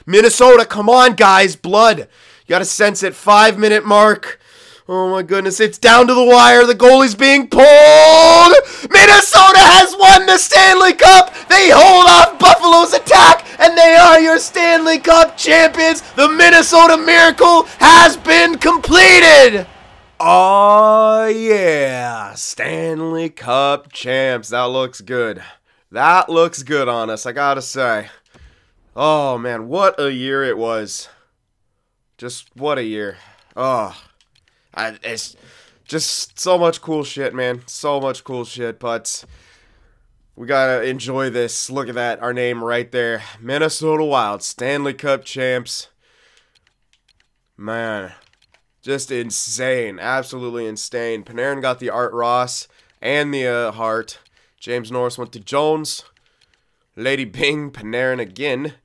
Minnesota, come on, guys. Blood. You got to sense it. 5-minute mark. Oh, my goodness. It's down to the wire. The goalie's being pulled. Minnesota has won the Stanley Cup. They hold off Buffalo's attack, and they are your Stanley Cup champions. The Minnesota Miracle has been completed. Oh, yeah. Stanley Cup champs. That looks good. That looks good on us, I gotta say. Oh, man, what a year it was. Just what a year. Oh, it's just so much cool shit, man. So much cool shit, but we gotta enjoy this. Look at that, our name right there. Minnesota Wild, Stanley Cup champs. Man, just insane. Absolutely insane. Panarin got the Art Ross and the Hart. James Norris went to Jones. Lady Bing, Panarin again.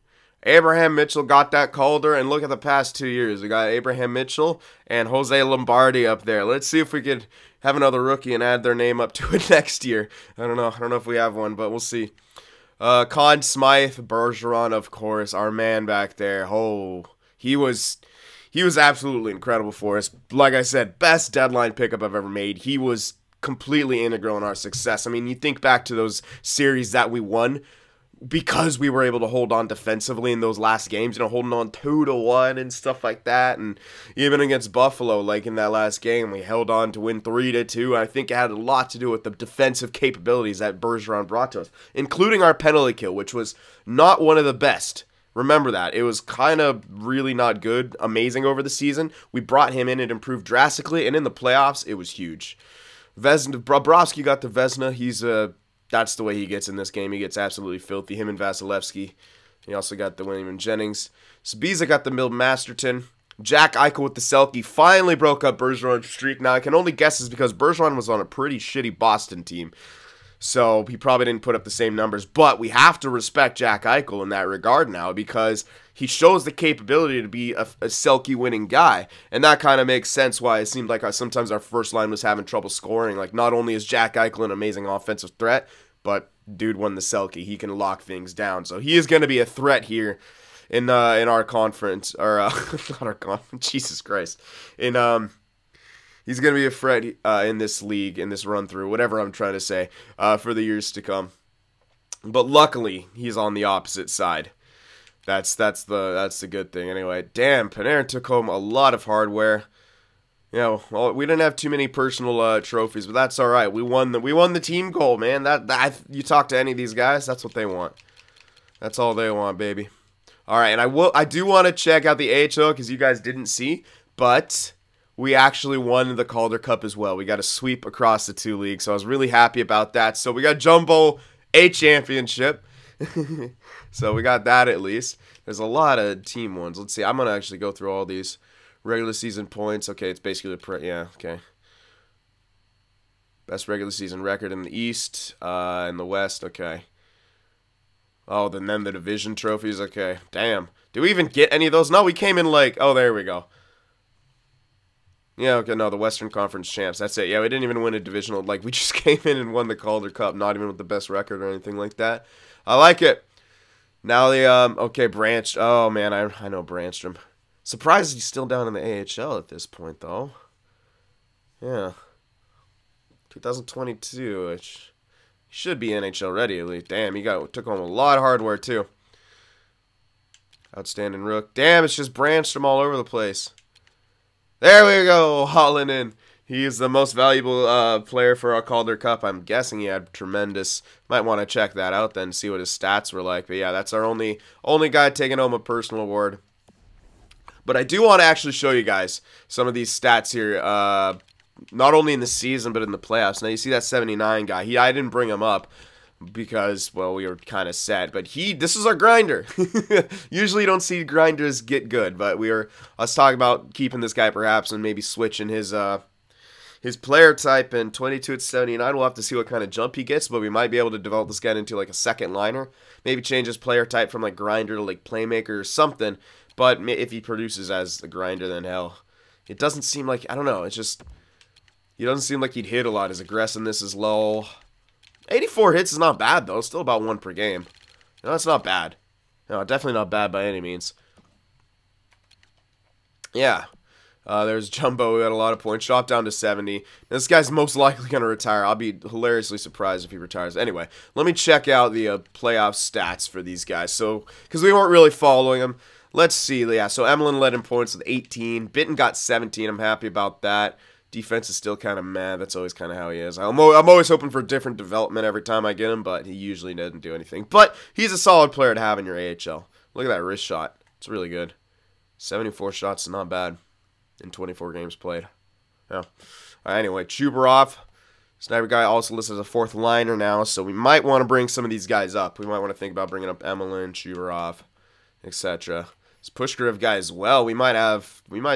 Abraham Mitchell got that Calder, and look at the past 2 years. We got Abraham Mitchell and Jose Lombardi up there. Let's see if we could have another rookie and add their name up to it next year. I don't know if we have one, but we'll see. Conn Smythe, Bergeron, of course, our man back there. Oh, he was absolutely incredible for us. Like I said, best deadline pickup I've ever made. He was completely integral in our success. I mean, you think back to those series that we won because we were able to hold on defensively in those last games, holding on 2-1 and stuff like that. And even against Buffalo, like in that last game, we held on to win 3-2. I think it had a lot to do with the defensive capabilities that Bergeron brought to us, including our penalty kill, which was not one of the best. Remember that. It was kind of really not good, amazing over the season. We brought him in, it improved drastically, and in the playoffs, it was huge. Bobrovsky got the Vezina. That's the way he gets in this game. He gets absolutely filthy. Him and Vasilevsky. He also got the William Jennings. Sabiza got the Mill Masterton. Jack Eichel with the Selke finally broke up Bergeron's streak. Now, I can only guess is because Bergeron was on a pretty shitty Boston team. So, he probably didn't put up the same numbers. But we have to respect Jack Eichel in that regard now because he shows the capability to be a Selke-winning guy. And that kind of makes sense why it seemed like sometimes our first line was having trouble scoring. Like, not only is Jack Eichel an amazing offensive threat, but dude won the Selke. He can lock things down. So, he is going to be a threat here in our conference. Or, not our conference. Jesus Christ. He's going to be a threat in this league, in this run-through, whatever I'm trying to say, for the years to come. But luckily, he's on the opposite side. That's the good thing. Anyway, damn, Panarin took home a lot of hardware. You know, well, we didn't have too many personal trophies, but that's all right. We won the team goal, man. You talk to any of these guys, that's what they want. That's all they want, baby. All right, and I do want to check out the AHL because you guys didn't see, but we actually won the Calder Cup as well. We got a sweep across the two leagues, so I was really happy about that. So we got Jumbo A championship. So we got that at least. There's a lot of team ones. Let's see. I'm going to actually go through all these regular season points. Okay, it's basically yeah, okay. Best regular season record in the East, in the West, okay. Oh, then the division trophies, okay. Damn. Did we even get any of those? No, we came in like, oh, there we go. Yeah, okay, no, the Western Conference champs. That's it. Yeah, we didn't even win a divisional. Like, we just came in and won the Calder Cup, not even with the best record or anything like that. I like it. Now okay, Branch. Oh, man, I know Branstrom. Surprised he's still down in the AHL at this point, though. Yeah. 2022, which should be NHL ready at least. Damn, he took home a lot of hardware, too. Outstanding rook. Damn, it's just Branstrom all over the place. There we go, hauling in. He is the most valuable player for our Calder Cup. I'm guessing he had tremendous. Might want to check that out then, see what his stats were like. But yeah, that's our only guy taking home a personal award. But I do want to actually show you guys some of these stats here. Not only in the season, but in the playoffs. Now, you see that 79 guy. I didn't bring him up because, well, we were kind of set. But this is our grinder. Usually you don't see grinders get good. But I was talking about keeping this guy perhaps and maybe switching his player type. And 22 at 79, we'll have to see what kind of jump he gets. But we might be able to develop this guy into like a second liner. Maybe change his player type from like grinder to like playmaker or something. But if he produces as the grinder, then hell. It doesn't seem like, I don't know, it's just, he doesn't seem like he'd hit a lot. His aggressiveness is low. 84 hits is not bad, though. Still about 1 per game. No, that's not bad. No, definitely not bad by any means. yeah. There's Jumbo, who had a lot of points, dropped down to 70. This guy's most likely going to retire. I'll be hilariously surprised if he retires. Anyway, let me check out the playoff stats for these guys. So, because we weren't really following them. Let's see. Yeah, so Emelin led in points with 18. Bitten got 17. I'm happy about that. Defense is still kind of mad. That's always kind of how he is. I'm always hoping for different development every time I get him, but he usually doesn't do anything. But he's a solid player to have in your AHL. Look at that wrist shot. It's really good. 74 shots is not bad in 24 games played. Yeah. Anyway, Chubarov, sniper guy, also listed as a fourth liner now, so we might want to bring some of these guys up. We might want to think about bringing up Emelin, Chubarov, etc. This Pushkarev guy as well. We might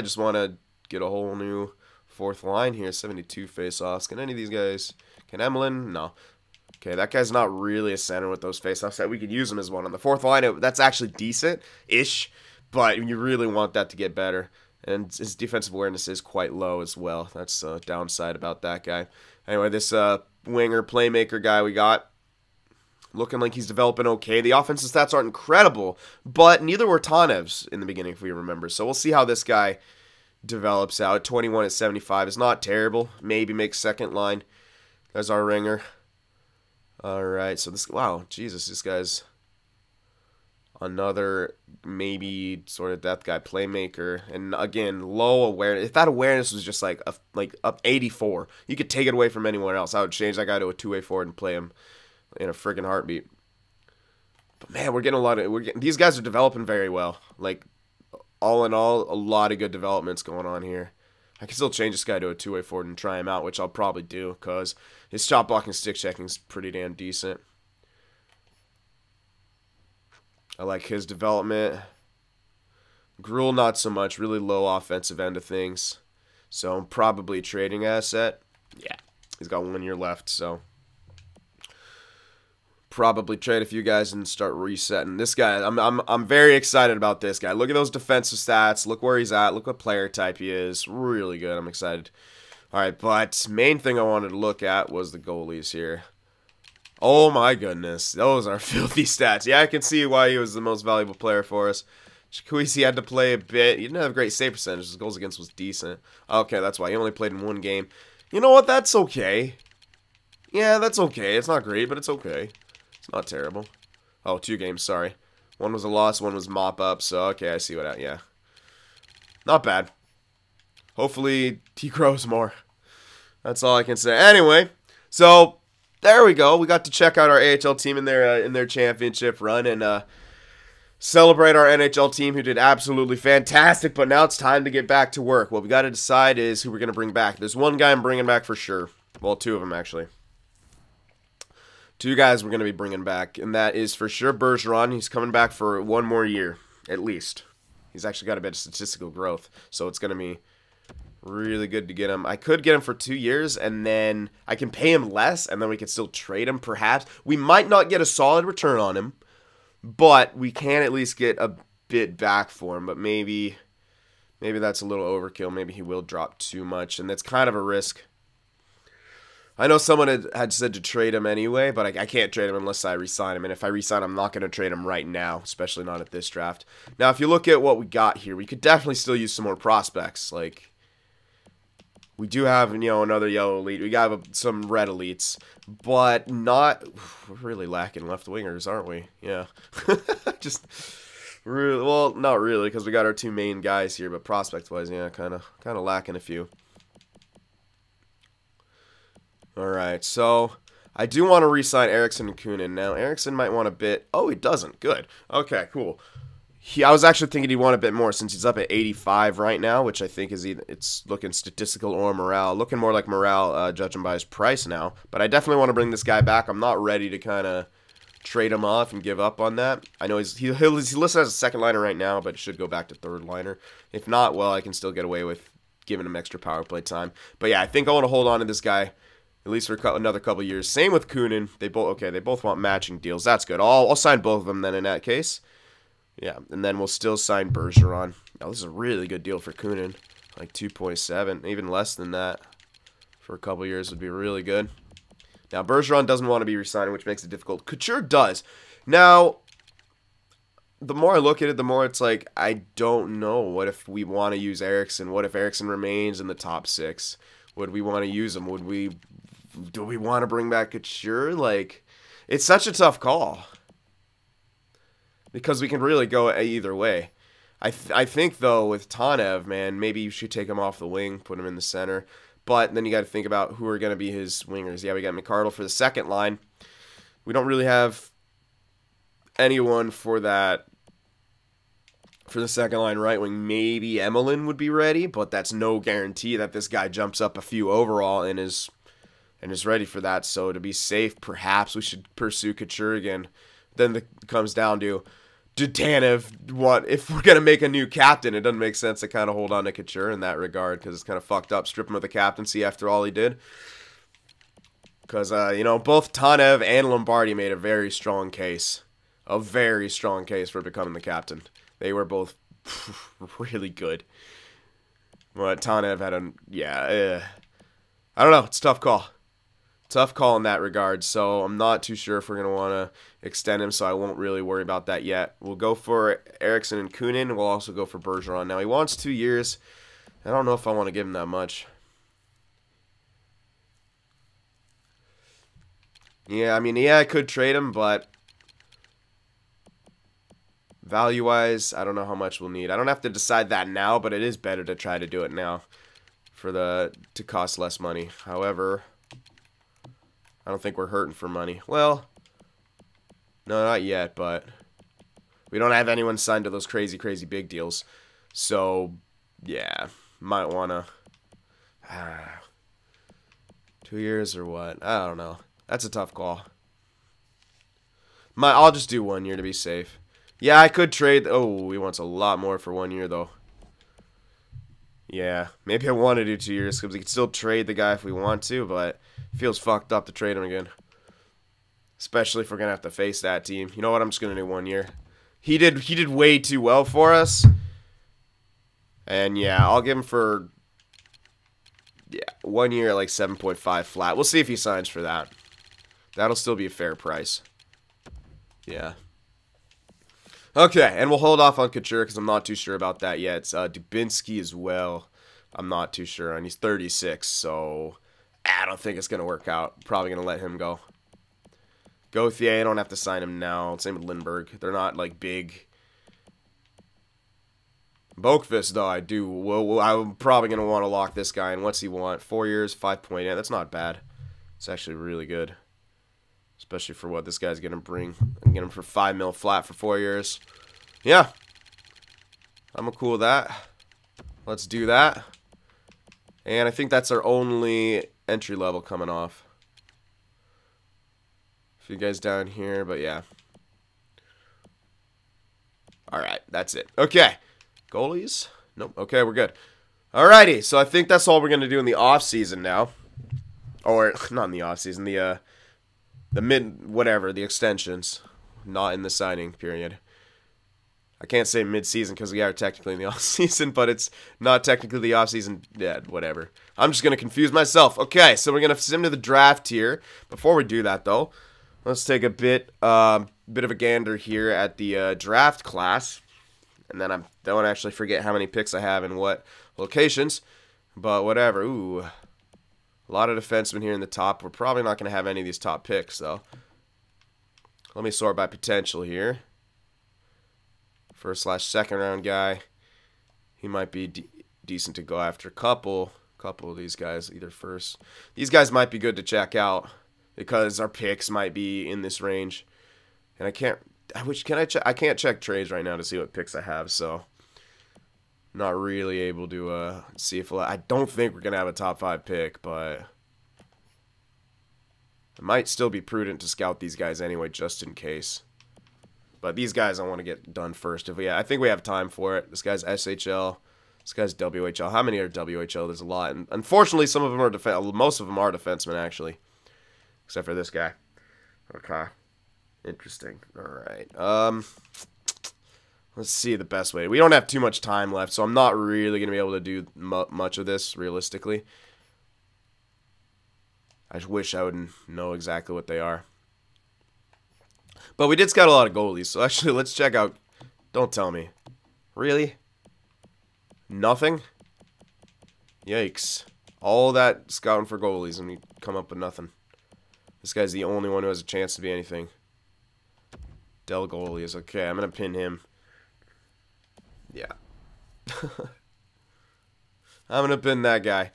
just want to get a whole new fourth line here. 72 face-offs. Can any of these guys? Can Emelin? No. Okay, that guy's not really a center with those face-offs. We could use him as one on the fourth line. That's actually decent-ish, but you really want that to get better. And his defensive awareness is quite low as well. That's a downside about that guy. Anyway, this winger, playmaker guy we got, looking like he's developing okay. The offensive stats aren't incredible, but neither were Tanev's in the beginning, if we remember. So we'll see how this guy develops out. 21 at 75 is not terrible. Maybe makes second line. There's our ringer. All right, so this, wow, Jesus, this guy's another maybe sort of depth guy, playmaker, and again, low awareness. If that awareness was just like up 84, you could take it away from anyone else. I would change that guy to a two-way forward and play him in a friggin' heartbeat. But man, these guys are developing very well. Like, all in all, a lot of good developments going on here. I can still change this guy to a two-way forward and try him out, which I'll probably do because his shot blocking, stick checking is pretty damn decent. I like his development. Gruel, not so much. Really low offensive end of things. So I'm probably a trading asset. Yeah, he's got 1 year left, so probably trade a few guys and start resetting. This guy, I'm very excited about this guy. Look at those defensive stats. Look where he's at. Look what player type he is. Really good. I'm excited. All right, but main thing I wanted to look at was the goalies here. Oh my goodness, those are filthy stats. Yeah, I can see why he was the most valuable player for us. Chikwisi had to play a bit. He didn't have a great save percentage. His goals against was decent. Okay, that's why he only played in 1 game. You know what? That's okay. Yeah, that's okay. It's not great, but it's okay. It's not terrible. Oh, 2 games, sorry. 1 was a loss, 1 was mop-up, so okay, I see what yeah. Not bad. Hopefully, he grows more. That's all I can say. Anyway, so there we go. We got to check out our AHL team in their championship run and celebrate our NHL team who did absolutely fantastic. But now it's time to get back to work. What we got to decide is who we're going to bring back. There's 1 guy I'm bringing back for sure. Well, 2 of them actually. 2 guys we're going to be bringing back, and that is for sure Bergeron. He's coming back for 1 more year at least. He's actually got a bit of statistical growth, so it's going to be really good to get him. I could get him for 2 years, and then I can pay him less, and then we could still trade him, perhaps. We might not get a solid return on him, but we can at least get a bit back for him. But maybe that's a little overkill. Maybe he will drop too much, and that's kind of a risk. I know someone had said to trade him anyway, but I can't trade him unless I re-sign him. And if I re-sign him, I'm not going to trade him right now, especially not at this draft. Now, if you look at what we got here, we could definitely still use some more prospects. Like, we do have, another yellow elite. We got some red elites, but not. We're really lacking left wingers, aren't we? Yeah. Just really, well, not really, because we got our 2 main guys here, but prospect-wise, yeah, kind of lacking a few. All right, so I do want to re-sign Eriksson and Kunin. Now, Eriksson might want a bit. Oh, he doesn't. Good. Okay, cool. I was actually thinking he'd want a bit more since he's up at 85 right now, which I think is it's looking statistical or morale. Looking more like morale, judging by his price now. But I definitely want to bring this guy back. I'm not ready to kind of trade him off and give up on that. I know he's listed as a second liner right now, but should go back to third liner. If not, well, I can still get away with giving him extra power play time. But yeah, I think I want to hold on to this guy at least for another couple years. Same with Kunin. They both want matching deals. That's good. I'll sign both of them then in that case. Yeah, and then we'll still sign Bergeron. Now, this is a really good deal for Kunin. Like 2.7, even less than that for a couple years would be really good. Now, Bergeron doesn't want to be re-signed, which makes it difficult. Couture does. Now, the more I look at it, the more it's like, I don't know. What if we want to use Eriksson? What if Eriksson remains in the top 6? Would we want to use him? Do we want to bring back Couture? Like, it's such a tough call. Because we can really go either way. I think, though, with Tanev, man, maybe you should take him off the wing, put him in the center. But then you got to think about who are going to be his wingers. Yeah, we got McArdle for the second line. We don't really have anyone for that. For the second line right wing, maybe Emelin would be ready, but that's no guarantee that this guy jumps up a few overall and is ready for that. So to be safe, perhaps we should pursue Couture again. Then it comes down to, did Tanev want, if we're gonna make a new captain, it doesn't make sense to kind of hold on to Couture in that regard, because it's kind of fucked up. Strip him of the captaincy after all he did. Because you know, both Tanev and Lombardi made a very strong case. A very strong case for becoming the captain. They were both really good. But Tanev had a... Yeah, I don't know. It's a tough call. Tough call in that regard. So I'm not too sure if we're going to want to extend him. So I won't really worry about that yet. We'll go for Eriksson and Kunin. We'll also go for Bergeron. Now, he wants 2 years. I don't know if I want to give him that much. Yeah, I mean, yeah, I could trade him, but... Value-wise, I don't know how much we'll need. I don't have to decide that now, but it is better to try to do it now to cost less money. However, I don't think we're hurting for money. Well, no, not yet, but we don't have anyone signed to those crazy, crazy big deals. So, yeah, might want to... 2 years or what? I don't know. That's a tough call. I'll just do 1 year to be safe. Yeah, I could trade. Oh, he wants a lot more for 1 year, though. Yeah, maybe I want to do 2 years because we can still trade the guy if we want to, but it feels fucked up to trade him again. Especially if we're going to have to face that team. You know what? I'm just going to do 1 year. He did way too well for us. And, yeah, I'll give him for 1 year, like 7.5 flat. We'll see if he signs for that. That'll still be a fair price. Yeah. Okay, and we'll hold off on Couture because I'm not too sure about that yet. It's Dubinsky as well. I'm not too sure, and he's 36, so I don't think it's going to work out. Probably going to let him go. Gauthier, I don't have to sign him now. Same with Lindbergh. They're not, like, big. Boakvist, though, I do. Well, I'm probably going to want to lock this guy in. What's he want? 4 years, 5.8. That's not bad. It's actually really good. Especially for what this guy's going to bring. I'm getting him for 5 mil flat for 4 years. Yeah. I'm cool with that. Let's do that. And I think that's our only entry level coming off. A few guys down here, but yeah. Alright, that's it. Okay. Goalies? Nope. Okay, we're good. Alrighty, so I think that's all we're going to do in the offseason now. Or, not in the offseason, the extensions, not in the signing period. I can't say mid-season because we are technically in the off-season, but it's not technically the off-season. Yeah, whatever. I'm just going to confuse myself. Okay, so we're going to sim to the draft here. Before we do that, though, let's take a bit of a gander here at the draft class. And then I don't actually forget how many picks I have in what locations, but whatever. Ooh. A lot of defensemen here in the top. We're probably not going to have any of these top picks, though. Let me sort by potential here. First/second round guy. He might be decent to go after. A couple of these guys, either first. These guys might be good to check out because our picks might be in this range. And I can't check trades right now to see what picks I have, so not really able to see if I don't think we're going to have a top 5 pick, but it might still be prudent to scout these guys anyway, just in case. But these guys I want to get done first. I think we have time for it. This guy's SHL. This guy's WHL. How many are WHL? There's a lot. And unfortunately, most of them are defensemen, actually. Except for this guy. Okay. Interesting. All right. Let's see the best way. We don't have too much time left, so I'm not really going to be able to do much of this, realistically. I just wish I would know exactly what they are. But we did scout a lot of goalies, so actually let's check out Don't tell me. Really? Nothing? Yikes. All that scouting for goalies and we come up with nothing. This guy's the only one who has a chance to be anything. Del goalie is okay. I'm going to pin him. Yeah. I'm going to pin that guy.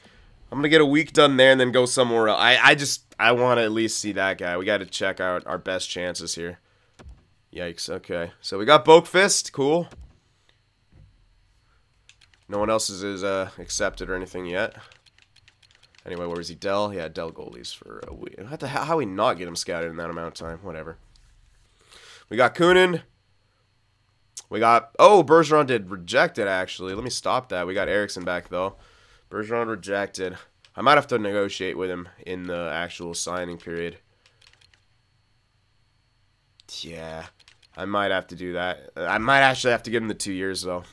I'm going to get a week done there and then go somewhere else. I want to at least see that guy. We got to check out our best chances here. Yikes. Okay. So we got Boakfist. Cool. No one else is accepted or anything yet. Anyway, where is he? Del? Yeah, Del goalies for a week. How we not get him scouted in that amount of time? Whatever. We got Kunin. We got... Oh, Bergeron did rejected, actually. Let me stop that. We got Eriksson back, though. Bergeron rejected. I might have to negotiate with him in the actual signing period. Yeah, I might have to do that. I might actually have to give him the 2 years, though.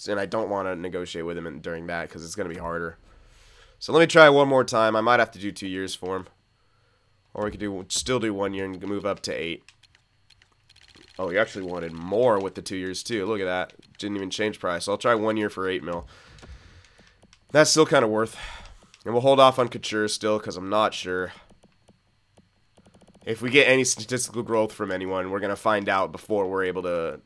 And I don't want to negotiate with him during that because it's going to be harder. So let me try one more time. I might have to do 2 years for him. Or we could still do 1 year and move up to 8. Oh, he actually wanted more with the 2 years, too. Look at that. Didn't even change price. So I'll try 1 year for 8 mil. That's still kind of worth. And we'll hold off on Couture still because I'm not sure. If we get any statistical growth from anyone, we're going to find out before we're able to...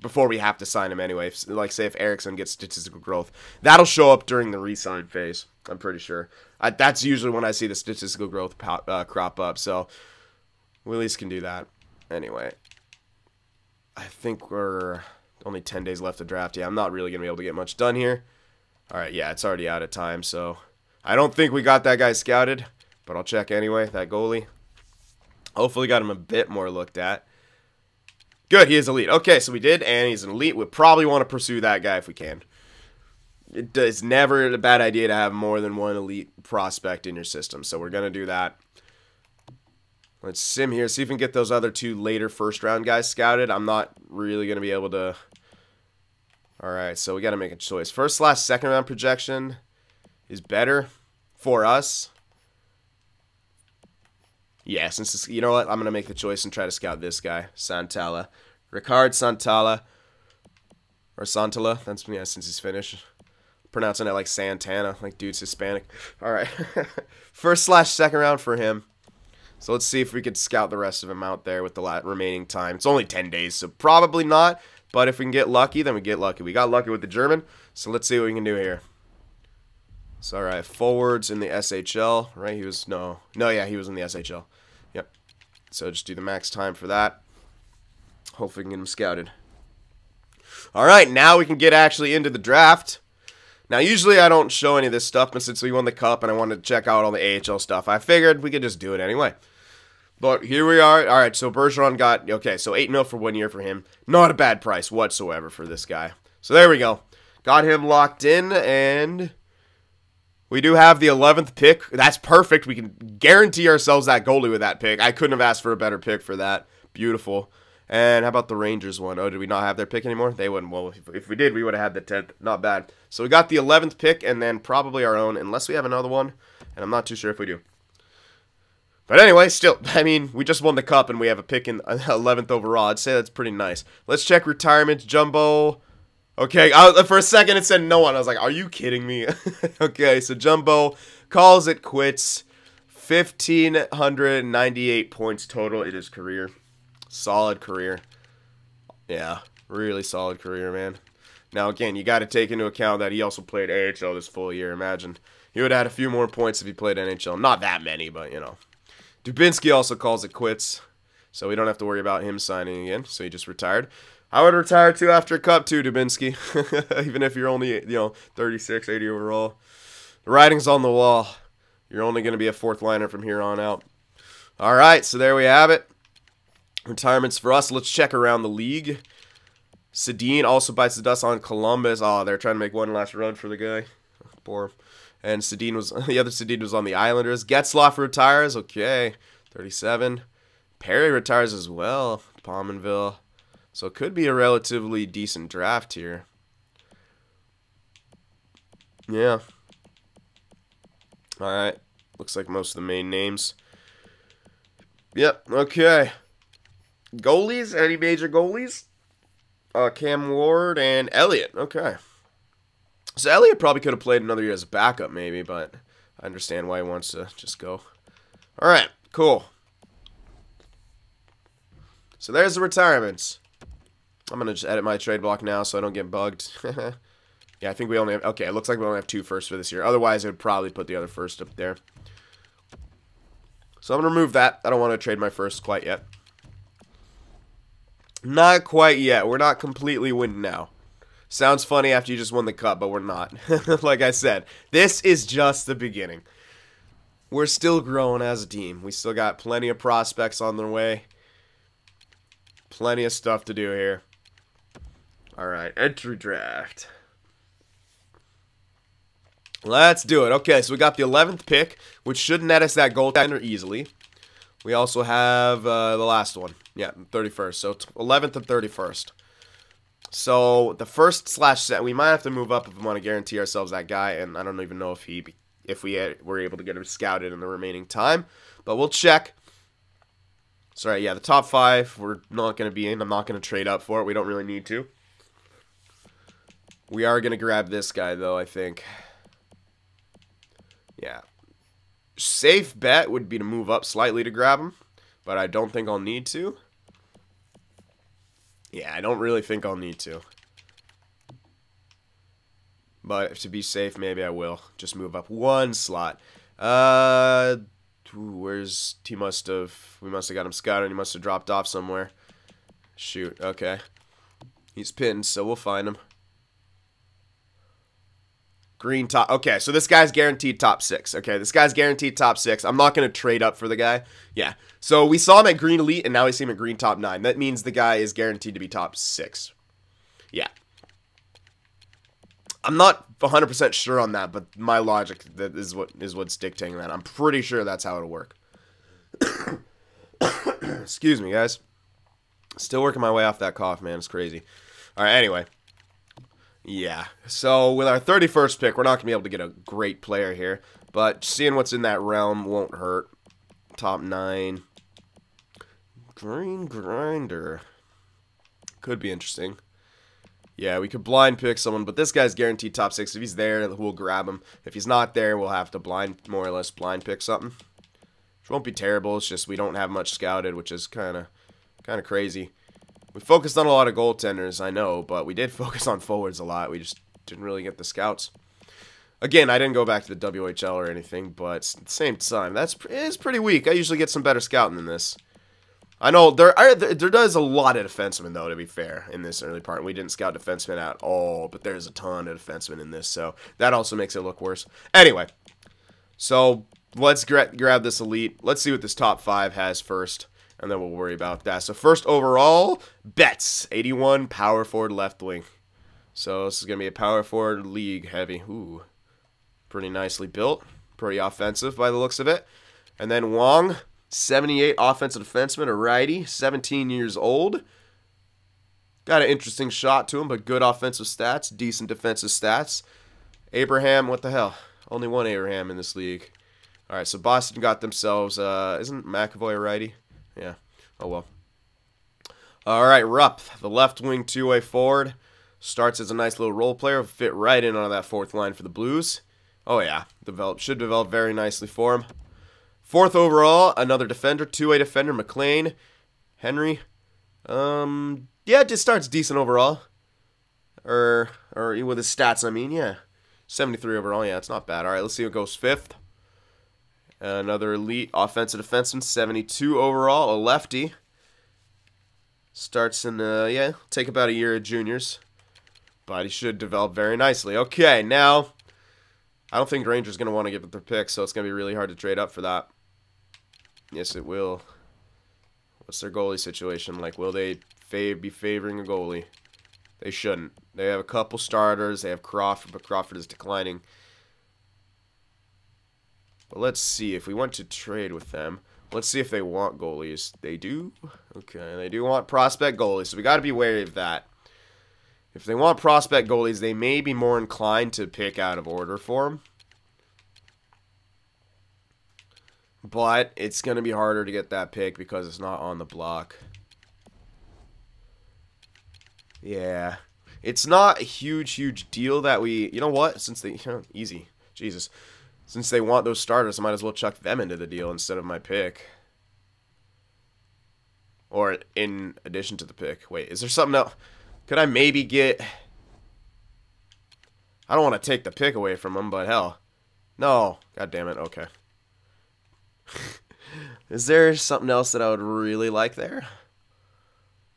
before we have to sign him anyway. Like, say if Eriksson gets statistical growth. That'll show up during the re-sign phase. I'm pretty sure. That's usually when I see the statistical growth crop up. So we at least can do that. Anyway. I think we're only 10 days left to draft. Yeah, I'm not really going to be able to get much done here. Alright, yeah, it's already out of time, so... I don't think we got that guy scouted, but I'll check anyway, that goalie. Hopefully got him a bit more looked at. Good, he is elite. Okay, so we did, and he's an elite. We probably want to pursue that guy if we can. It's never a bad idea to have more than one elite prospect in your system, so we're going to do that. Let's sim here, see if we can get those other 2 later first-round guys scouted. I'm not really going to be able to... Alright, so we got to make a choice. First/second-round projection is better for us. Yeah, since it's, you know what? I'm going to make the choice and try to scout this guy, Santala. Ricard Santala. Or Santala. That's, yeah, since he's Finnish. Pronouncing it like Santana. Like, dude's Hispanic. Alright. First/second round for him. So let's see if we could scout the rest of them out there with the remaining time. It's only 10 days, so probably not. But if we can get lucky, then we get lucky. We got lucky with the German, so let's see what we can do here. So, all right, forwards in the SHL, right? He was, yeah, he was in the SHL. Yep. So just do the max time for that. Hopefully we can get him scouted. All right, now we can get actually into the draft. Now, usually I don't show any of this stuff, but since we won the Cup and I wanted to check out all the AHL stuff, I figured we could just do it anyway. But here we are. All right, so Bergeron got, okay, so 8 mil for 1 year for him. Not a bad price whatsoever for this guy. So there we go. Got him locked in, and we do have the 11th pick. That's perfect. We can guarantee ourselves that goalie with that pick. I couldn't have asked for a better pick for that. Beautiful. And how about the Rangers one? Oh, did we not have their pick anymore? They wouldn't. Well, if we did, we would have had the 10th. Not bad. So we got the 11th pick, and then probably our own, unless we have another one. And I'm not too sure if we do. But anyway, still, I mean, we just won the Cup and we have a pick in 11th overall. I'd say that's pretty nice. Let's check retirement. Jumbo. Okay, for a second it said no one. I was like, are you kidding me? Okay, so Jumbo calls it quits. 1,598 points total in his career. Solid career. Yeah, really solid career, man. Now, again, you got to take into account that he also played AHL this full year. Imagine. He would have had a few more points if he played NHL. Not that many, but, you know. Dubinsky also calls it quits, so we don't have to worry about him signing again, so he just retired. I would retire, too, after a Cup, too, Dubinsky. Even if you're only, 36, 80 overall. The writing's on the wall. You're only going to be a 4th liner from here on out. All right, so there we have it. Retirements for us. Let's check around the league. Sedin also bites the dust on Columbus. Oh, they're trying to make one last run for the guy. Poor. And Sedin was, the other Sedin was on the Islanders. Getzlaf retires. Okay. 37. Perry retires as well. Pominville. So it could be a relatively decent draft here. Yeah. Alright. Looks like most of the main names. Yep. Okay. Goalies? Any major goalies? Cam Ward and Elliott. Okay. So Elliott probably could have played another year as a backup maybe, but I understand why he wants to just go. All right, cool. So there's the retirements. I'm going to just edit my trade block now so I don't get bugged. Yeah, I think we only have... Okay, it looks like we only have 2 firsts for this year. Otherwise, I would probably put the other first up there. So I'm going to remove that. I don't want to trade my first quite yet. Not quite yet. We're not completely winning now. Sounds funny after you just won the cup, but we're not. Like I said, this is just the beginning. We're still growing as a team. We still got plenty of prospects on their way. Plenty of stuff to do here. Alright, entry draft. Let's do it. Okay, so we got the 11th pick, which should net us that goaltender easily. We also have the last one. Yeah, 31st. So 11th and 31st. So the first /set, we might have to move up if we want to guarantee ourselves that guy, and I don't even know if we were able to get him scouted in the remaining time, but we'll check. Sorry, yeah, the top 5 we're not going to be in. I'm not going to trade up for it. We don't really need to. We are going to grab this guy, though, I think. Yeah. Safe bet would be to move up slightly to grab him, but I don't think I'll need to. Yeah, I don't really think I'll need to. But to be safe, maybe I will. Just move up 1 slot. Where's... We must have got him scouted. He must have dropped off somewhere. Shoot, okay. He's pinned, so we'll find him. Green top. Okay, so this guy's guaranteed top 6. Okay, this guy's guaranteed top 6. I'm not going to trade up for the guy. Yeah, so we saw him at green elite, and now we see him at green top 9. That means the guy is guaranteed to be top 6. Yeah. I'm not 100% sure on that, but my logic is what's dictating that. I'm pretty sure that's how it'll work. Excuse me, guys. Still working my way off that cough, man. It's crazy. All right, anyway. Yeah, so with our 31st pick, we're not going to be able to get a great player here, but seeing what's in that realm won't hurt. Top 9. Green Grinder. Could be interesting. Yeah, we could blind pick someone, but this guy's guaranteed top 6. If he's there, we'll grab him. If he's not there, we'll have to more or less blind pick something. Which won't be terrible, it's just we don't have much scouted, which is kind of crazy. We focused on a lot of goaltenders, I know, but we did focus on forwards a lot. We just didn't really get the scouts. Again, I didn't go back to the WHL or anything, but at the same time, it's pretty weak. I usually get some better scouting than this. I know there does a lot of defensemen, though, to be fair, in this early part. We didn't scout defensemen at all, but there's a ton of defensemen in this, so that also makes it look worse. Anyway, so let's grab this elite. Let's see what this top 5 has first. And then we'll worry about that. So first overall, Betts, 81, power forward, left wing. So this is going to be a power forward league heavy. Ooh, pretty nicely built. Pretty offensive by the looks of it. And then Wong, 78, offensive defenseman, a righty, 17 years old. Got an interesting shot to him, but good offensive stats, decent defensive stats. Abraham, what the hell? Only one Abraham in this league. All right, so Boston got themselves, isn't McAvoy a righty? Yeah. Oh, well. All right, Rupp, the left wing two-way forward. Starts as a nice little role player. Fit right in on that 4th line for the Blues. Oh, yeah. Should develop very nicely for him. 4th overall, another defender. Two-way defender, McLean. Henry. Yeah, it just starts decent overall. Or with his stats, I mean, yeah. 73 overall, yeah, it's not bad. All right, let's see what goes 5th. Another elite offensive defenseman, 72 overall, a lefty. Starts in, yeah, take about a year of juniors. But he should develop very nicely. Okay, now, I don't think Ranger's going to want to give it their pick, so it's going to be really hard to trade up for that. Yes, it will. What's their goalie situation like? Will they be favoring a goalie? They shouldn't. They have a couple starters. They have Crawford, but Crawford is declining. But let's see if we want to trade with them. Let's see if they want goalies. They do? Okay, they do want prospect goalies, so we got to be wary of that. If they want prospect goalies, they may be more inclined to pick out of order for them. But it's going to be harder to get that pick because it's not on the block. Yeah. It's not a huge deal that we... You know what? Since they... easy. Jesus. Since they want those starters, I might as well chuck them into the deal instead of my pick. Or in addition to the pick. Wait, is there something else? Could I maybe get... I don't want to take the pick away from them, but hell. No. God damn it. Okay. Is there something else that I would really like there?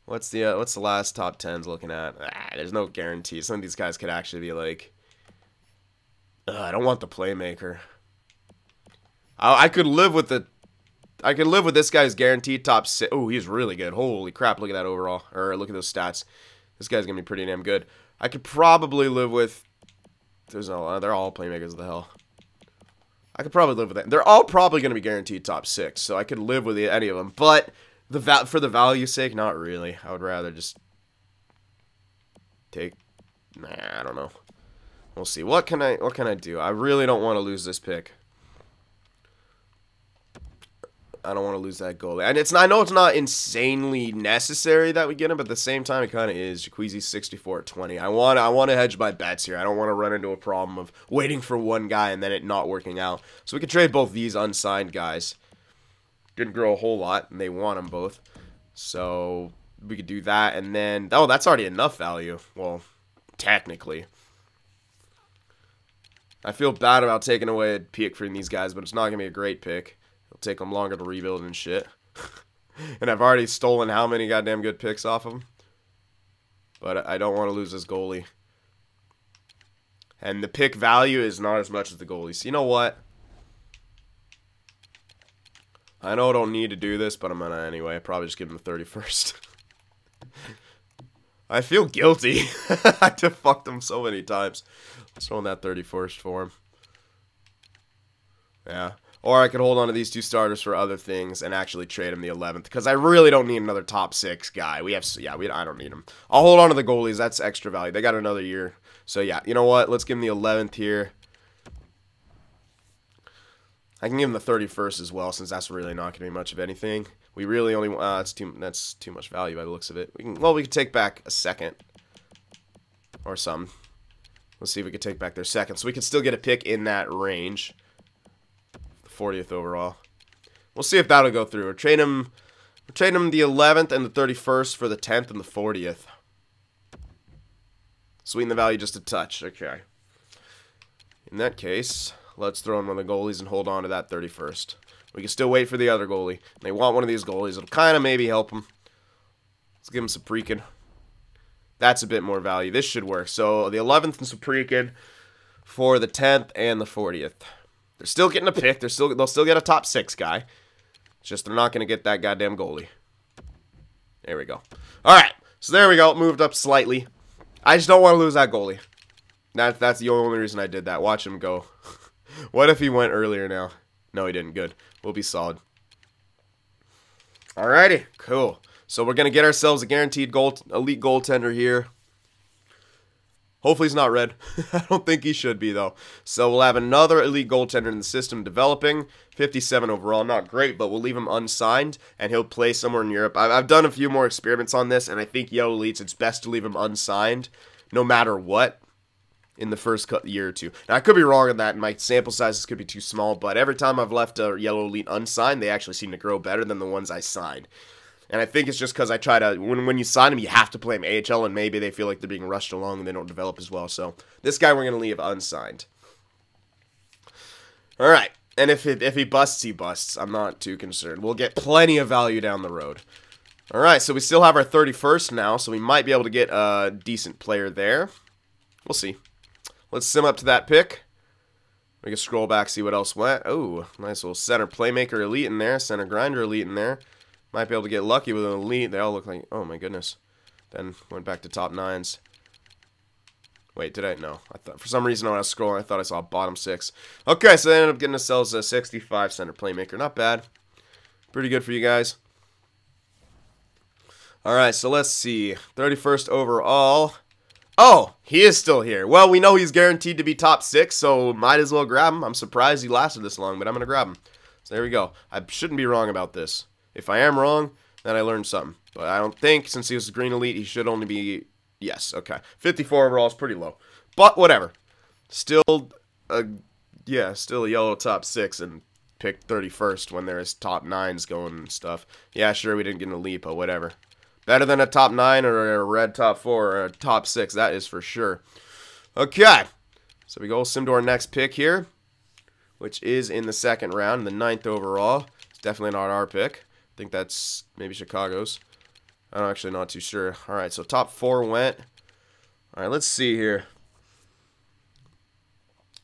What's the last top 10s looking at? There's no guarantee. Some of these guys could actually be like... I don't want the playmaker. I could live with the... I could live with this guy's guaranteed top 6. Oh, he's really good. Holy crap, look at that overall. Or look at those stats. This guy's going to be pretty damn good. I could probably live with... There's no... They're all playmakers of the hell. I could probably live with that. They're all probably going to be guaranteed top 6, so I could live with any of them. But for the value's sake, not really. I would rather just take... Nah, I don't know. We'll see. What can I do? I really don't want to lose this pick. I don't want to lose that goalie. And I know it's not insanely necessary that we get him, but at the same time, it kind of is. Jacqueezy's 64-20. I want to hedge my bets here. I don't want to run into a problem of waiting for one guy and then it not working out. So we could trade both these unsigned guys. Didn't grow a whole lot, and they want them both. So we could do that, and then... Oh, that's already enough value. Well, technically. I feel bad about taking away a pick from these guys, but it's not going to be a great pick. It'll take them longer to rebuild and shit. And I've already stolen how many goddamn good picks off of them. But I don't want to lose this goalie. And the pick value is not as much as the goalies. You know what? I know I don't need to do this, but I'm going to anyway. Probably just give him the 31st. I feel guilty. I just fucked him so many times. Let's throw in that 31st for him. Yeah. Or I could hold on to these two starters for other things and actually trade him the 11th. Because I really don't need another top 6 guy. I don't need him. I'll hold on to the goalies. That's extra value. They got another year. So yeah, you know what? Let's give him the 11th here. I can give him the 31st as well, since that's really not going to be much of anything. We really only that's too much value by the looks of it. We could take back a second or some. Let's see if we can take back their second, so we can still get a pick in that range. The 40th overall. We'll see if that'll go through. We're trading him the 11th and the 31st for the 10th and the 40th. Sweeten the value just a touch. Okay. In that case, let's throw in one of the goalies and hold on to that 31st. We can still wait for the other goalie. They want one of these goalies. It'll kind of maybe help them. Let's give him Saprikin. That's a bit more value. This should work. So the 11th and Saprikin for the 10th and the 40th. They're still getting a pick. They'll still get a top 6 guy. It's just they're not going to get that goddamn goalie. There we go. All right. So there we go. It moved up slightly. I just don't want to lose that goalie. That's the only reason I did that. Watch him go. What if he went earlier now? No, he didn't. Good. We'll be solid. Alrighty. Cool. So we're going to get ourselves a guaranteed elite goaltender here. Hopefully he's not red. I don't think he should be, though. So we'll have another elite goaltender in the system developing. 57 overall. Not great, but we'll leave him unsigned, and he'll play somewhere in Europe. I've done a few more experiments on this, and I think Yellow Elites, it's best to leave him unsigned no matter what in the first year or two. Now, I could be wrong on that, and my sample sizes could be too small, but every time I've left a Yellow Elite unsigned, they actually seem to grow better than the ones I signed. And I think it's just because I try to, when you sign them, you have to play them AHL, and maybe they feel like they're being rushed along and they don't develop as well. So this guy we're going to leave unsigned. All right. And if he busts, he busts. I'm not too concerned. We'll get plenty of value down the road. All right. So we still have our 31st now, so we might be able to get a decent player there. We'll see. Let's sim up to that pick. We can scroll back, see what else went. Oh, nice little center playmaker elite in there. Center grinder elite in there. Might be able to get lucky with an elite. They all look like... Oh, my goodness. Then went back to top 9s. Wait, did I? No. I thought, for some reason, when I was scrolling, I thought I saw bottom 6. Okay, so they ended up getting ourselves a 65 center playmaker. Not bad. Pretty good for you guys. Alright, so let's see. 31st overall. Oh, he is still here. Well, we know he's guaranteed to be top 6, so might as well grab him. I'm surprised he lasted this long, but I'm going to grab him. So there we go. I shouldn't be wrong about this. If I am wrong, then I learned something. But I don't think, since he was a green elite, he should only be Yes, okay. 54 overall is pretty low. But whatever. Still, yeah, still a yellow top 6 and picked 31st when there's top 9s going and stuff. Yeah, sure, we didn't get an elite, but whatever. Better than a top 9 or a red top 4 or a top 6, that is for sure. Okay, so we go sim to our next pick here, which is in the second round, the 9th overall. It's definitely not our pick. I think that's maybe Chicago's. I'm actually not too sure. All right, so top 4 went. All right, let's see here.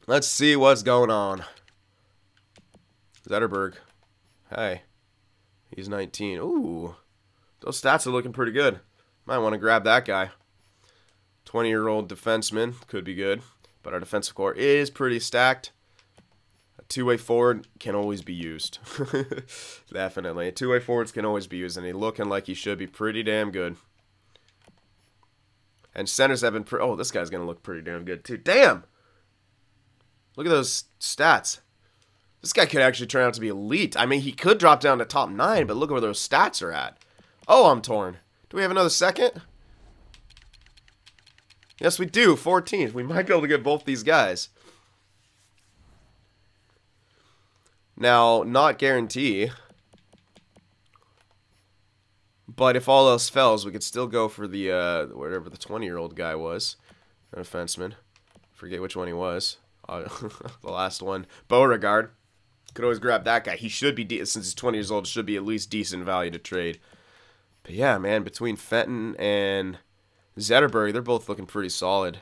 Let's see what's going on. Zetterberg. Hey. He's 19. Ooh. Those stats are looking pretty good. Might want to grab that guy. 20-year-old defenseman. Could be good. But our defensive core is pretty stacked. A two-way forward can always be used. Definitely. Two-way forwards can always be used. And he's looking like he should be pretty damn good. And centers have been... oh, this guy's going to look pretty damn good, too. Damn! Look at those stats. This guy could actually turn out to be elite. I mean, he could drop down to top 9, but look at where those stats are at. Oh, I'm torn. Do we have another second? Yes, we do. 14th. We might be able to get both these guys. Now, not guarantee. But if all else fails, we could still go for the, whatever the 20-year-old guy was. A defenseman. Forget which one he was. The last one. Beauregard. Could always grab that guy. He should be, since he's 20 years old, should be at least decent value to trade. But yeah, man, between Fenton and Zetterberg, they're both looking pretty solid.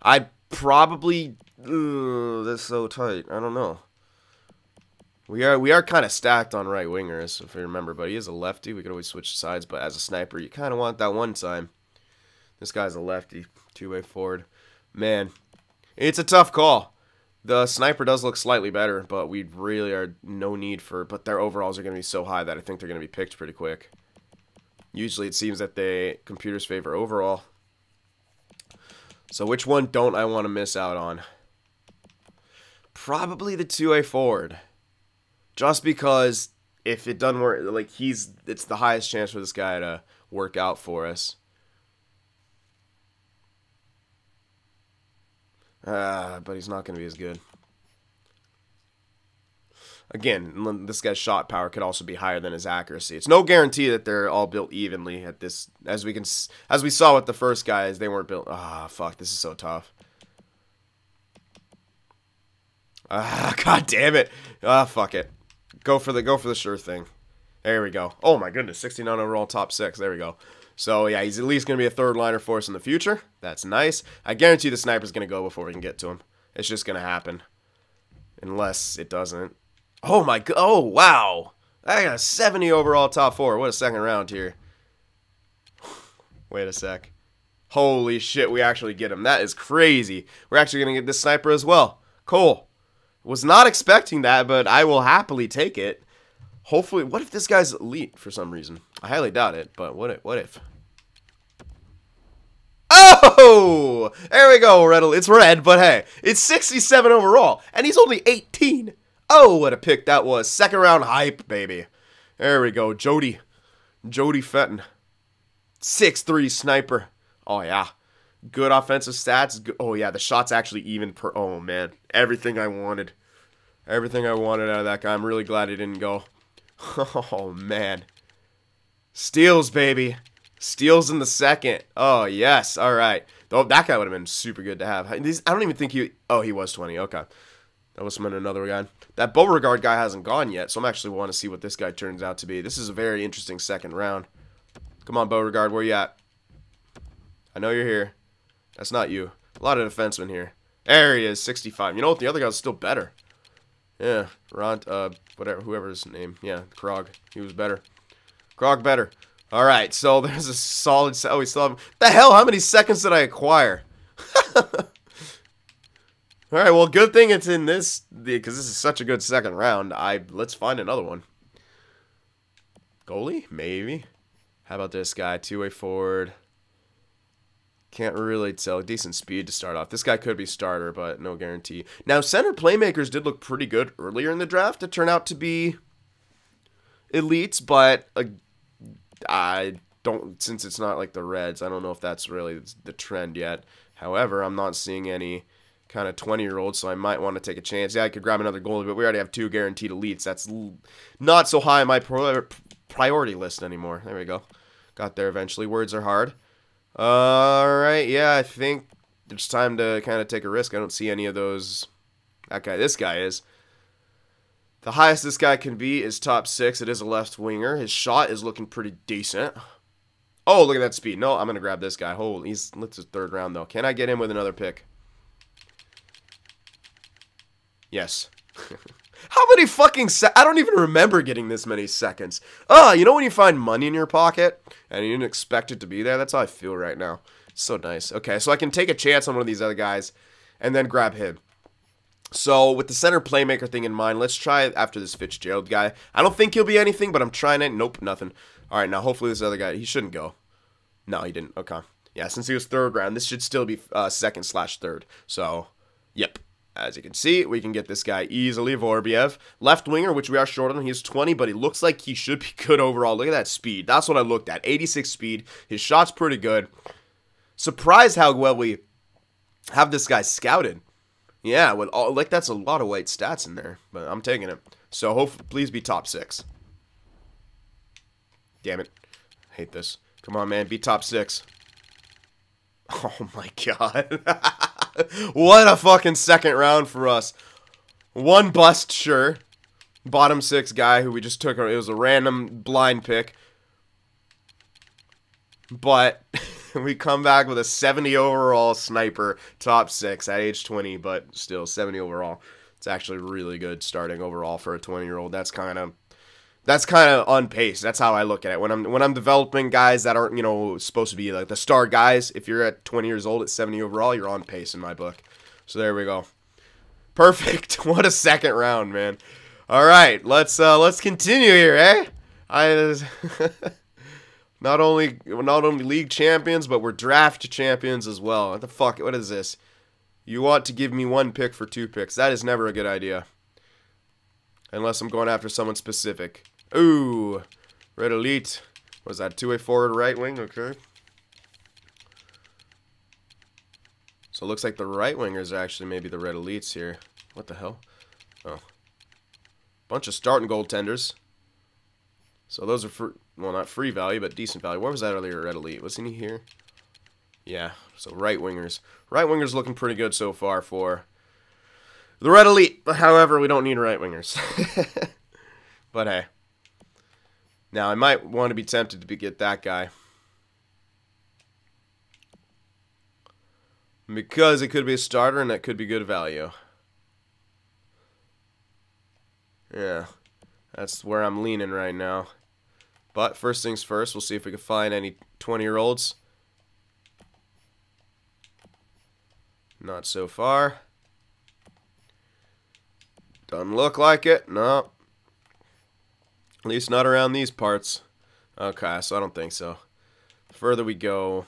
I'd probably... that's so tight. I don't know. We are kind of stacked on right wingers, if you remember. But he is a lefty. We could always switch sides. But as a sniper, you kind of want that one time. This guy's a lefty. Two-way forward. Man, it's a tough call. The sniper does look slightly better, but we really are no need for... but their overalls are going to be so high that I think they're going to be picked pretty quick. Usually it seems that computers favor overall. So which one don't I want to miss out on? Probably the two-way forward. Just because if it doesn't work, like it's the highest chance for this guy to work out for us. But he's not going to be as good. Again, this guy's shot power could also be higher than his accuracy. It's no guarantee that they're all built evenly at this. As we saw with the first guys, they weren't built. Fuck, this is so tough. God damn it. Fuck it. Go for the sure thing. There we go. Oh my goodness, 69 overall, top 6. There we go. So, yeah, he's at least going to be a third liner for us in the future. That's nice. I guarantee the sniper's going to go before we can get to him. It's just going to happen. Unless it doesn't. Oh, my God. Oh, wow. I got a 70 overall top 4. What a second round here. Wait a sec. Holy shit, we actually get him. That is crazy. We're actually going to get this sniper as well. Cool. Was not expecting that, but I will happily take it. Hopefully, what if this guy's elite for some reason? I highly doubt it, but what if? Oh! There we go, Riddle. It's red, but hey, it's 67 overall, and he's only 18. Oh, what a pick that was. Second round hype, baby. There we go, Jody Fenton. 6'3" sniper. Oh, yeah. Good offensive stats. Oh, yeah, the shot's actually even per... oh, man. Everything I wanted. Everything I wanted out of that guy. I'm really glad he didn't go. Oh, man. Steals, baby. Steals in the second. Oh, yes. All right. Though that guy would have been super good to have. I don't even think he... oh, he was 20. Okay. That was another guy. That Beauregard guy hasn't gone yet, so I'm actually want to see what this guy turns out to be. This is a very interesting second round. Come on, Beauregard. Where you at? I know you're here. That's not you. A lot of defensemen here. There he is, 65. You know what? The other guy's still better. Yeah, whatever, whoever's name. Yeah, Krog. He was better. Krog better. All right, so there's a solid... oh, we still have... the hell? How many seconds did I acquire? All right, well, good thing it's in this, because this is such a good second round. Let's find another one. Goalie? Maybe. How about this guy? Two-way forward. Can't really tell. Decent speed to start off. This guy could be starter, but no guarantee. Now, center playmakers did look pretty good earlier in the draft to turn out to be elites, but Since it's not like the Reds, I don't know if that's really the trend yet. However, I'm not seeing any kind of 20-year-olds, so I might want to take a chance. Yeah, I could grab another goalie, but we already have 2 guaranteed elites. That's not so high on my priority list anymore. There we go. Got there eventually. Words are hard. Alright, yeah, I think it's time to kind of take a risk. I don't see any of those. That guy, this guy is. The highest this guy can be is top 6. It is a left winger. His shot is looking pretty decent. Oh, look at that speed. No, I'm going to grab this guy. Holy, it's his 3rd round, though. Can I get him with another pick? Yes. How many fucking I don't even remember getting this many seconds. You know when you find money in your pocket and you didn't expect it to be there? That's how I feel right now. So nice. Okay, so I can take a chance on one of these other guys and then grab him. So with the center playmaker thing in mind, let's try it after this Fitzgerald guy. I don't think he'll be anything, but I'm trying it. Nope, nothing. All right, now hopefully this other guy, he shouldn't go. No, he didn't. Okay. Yeah, since he was 3rd round, this should still be 2nd/3rd. So, yep. As you can see, we can get this guy easily. Vorbiev. Left winger, which we are short on. He's 20, but he looks like he should be good overall. Look at that speed. That's what I looked at. 86 speed. His shot's pretty good. Surprised how well we have this guy scouted. Yeah, with all, like that's a lot of white stats in there, but I'm taking it. So hopefully, please be top 6. Damn it. Hate this. Come on, man. Be top 6. Oh, my God. What a fucking 2nd round for us. 1 bust, sure. Bottom 6 guy who we just took. It was a random blind pick. But we come back with a 70 overall sniper. Top 6 at age 20, but still 70 overall. It's actually really good starting overall for a 20-year-old. That's kind of on pace. That's how I look at it. When I'm developing guys that aren't, you know, supposed to be like the star guys, if you're at 20 years old at 70 overall, you're on pace in my book. So there we go. Perfect. What a 2nd round, man. All right, let's continue here, eh? Not only league champions, but we're draft champions as well. What the fuck? What is this? You want to give me 1 pick for 2 picks. That is never a good idea. Unless I'm going after someone specific. Ooh. Red Elite. What was that? 2-way forward, right wing? Okay. So it looks like the right wingers are actually maybe the Red Elites here. What the hell? Oh. Bunch of starting goaltenders. So those are, for, well, not free value, but decent value. Where was that earlier, Red Elite? Wasn't he here? Yeah. So right wingers. Right wingers looking pretty good so far for the Red Elite. However, we don't need right wingers. But hey. Now, I might want to be tempted to get that guy. Because it could be a starter and that could be good value. Yeah. That's where I'm leaning right now. But first things first, we'll see if we can find any 20-year-olds. Not so far. Doesn't look like it. No. At least not around these parts. Okay, so I don't think so. The further we go,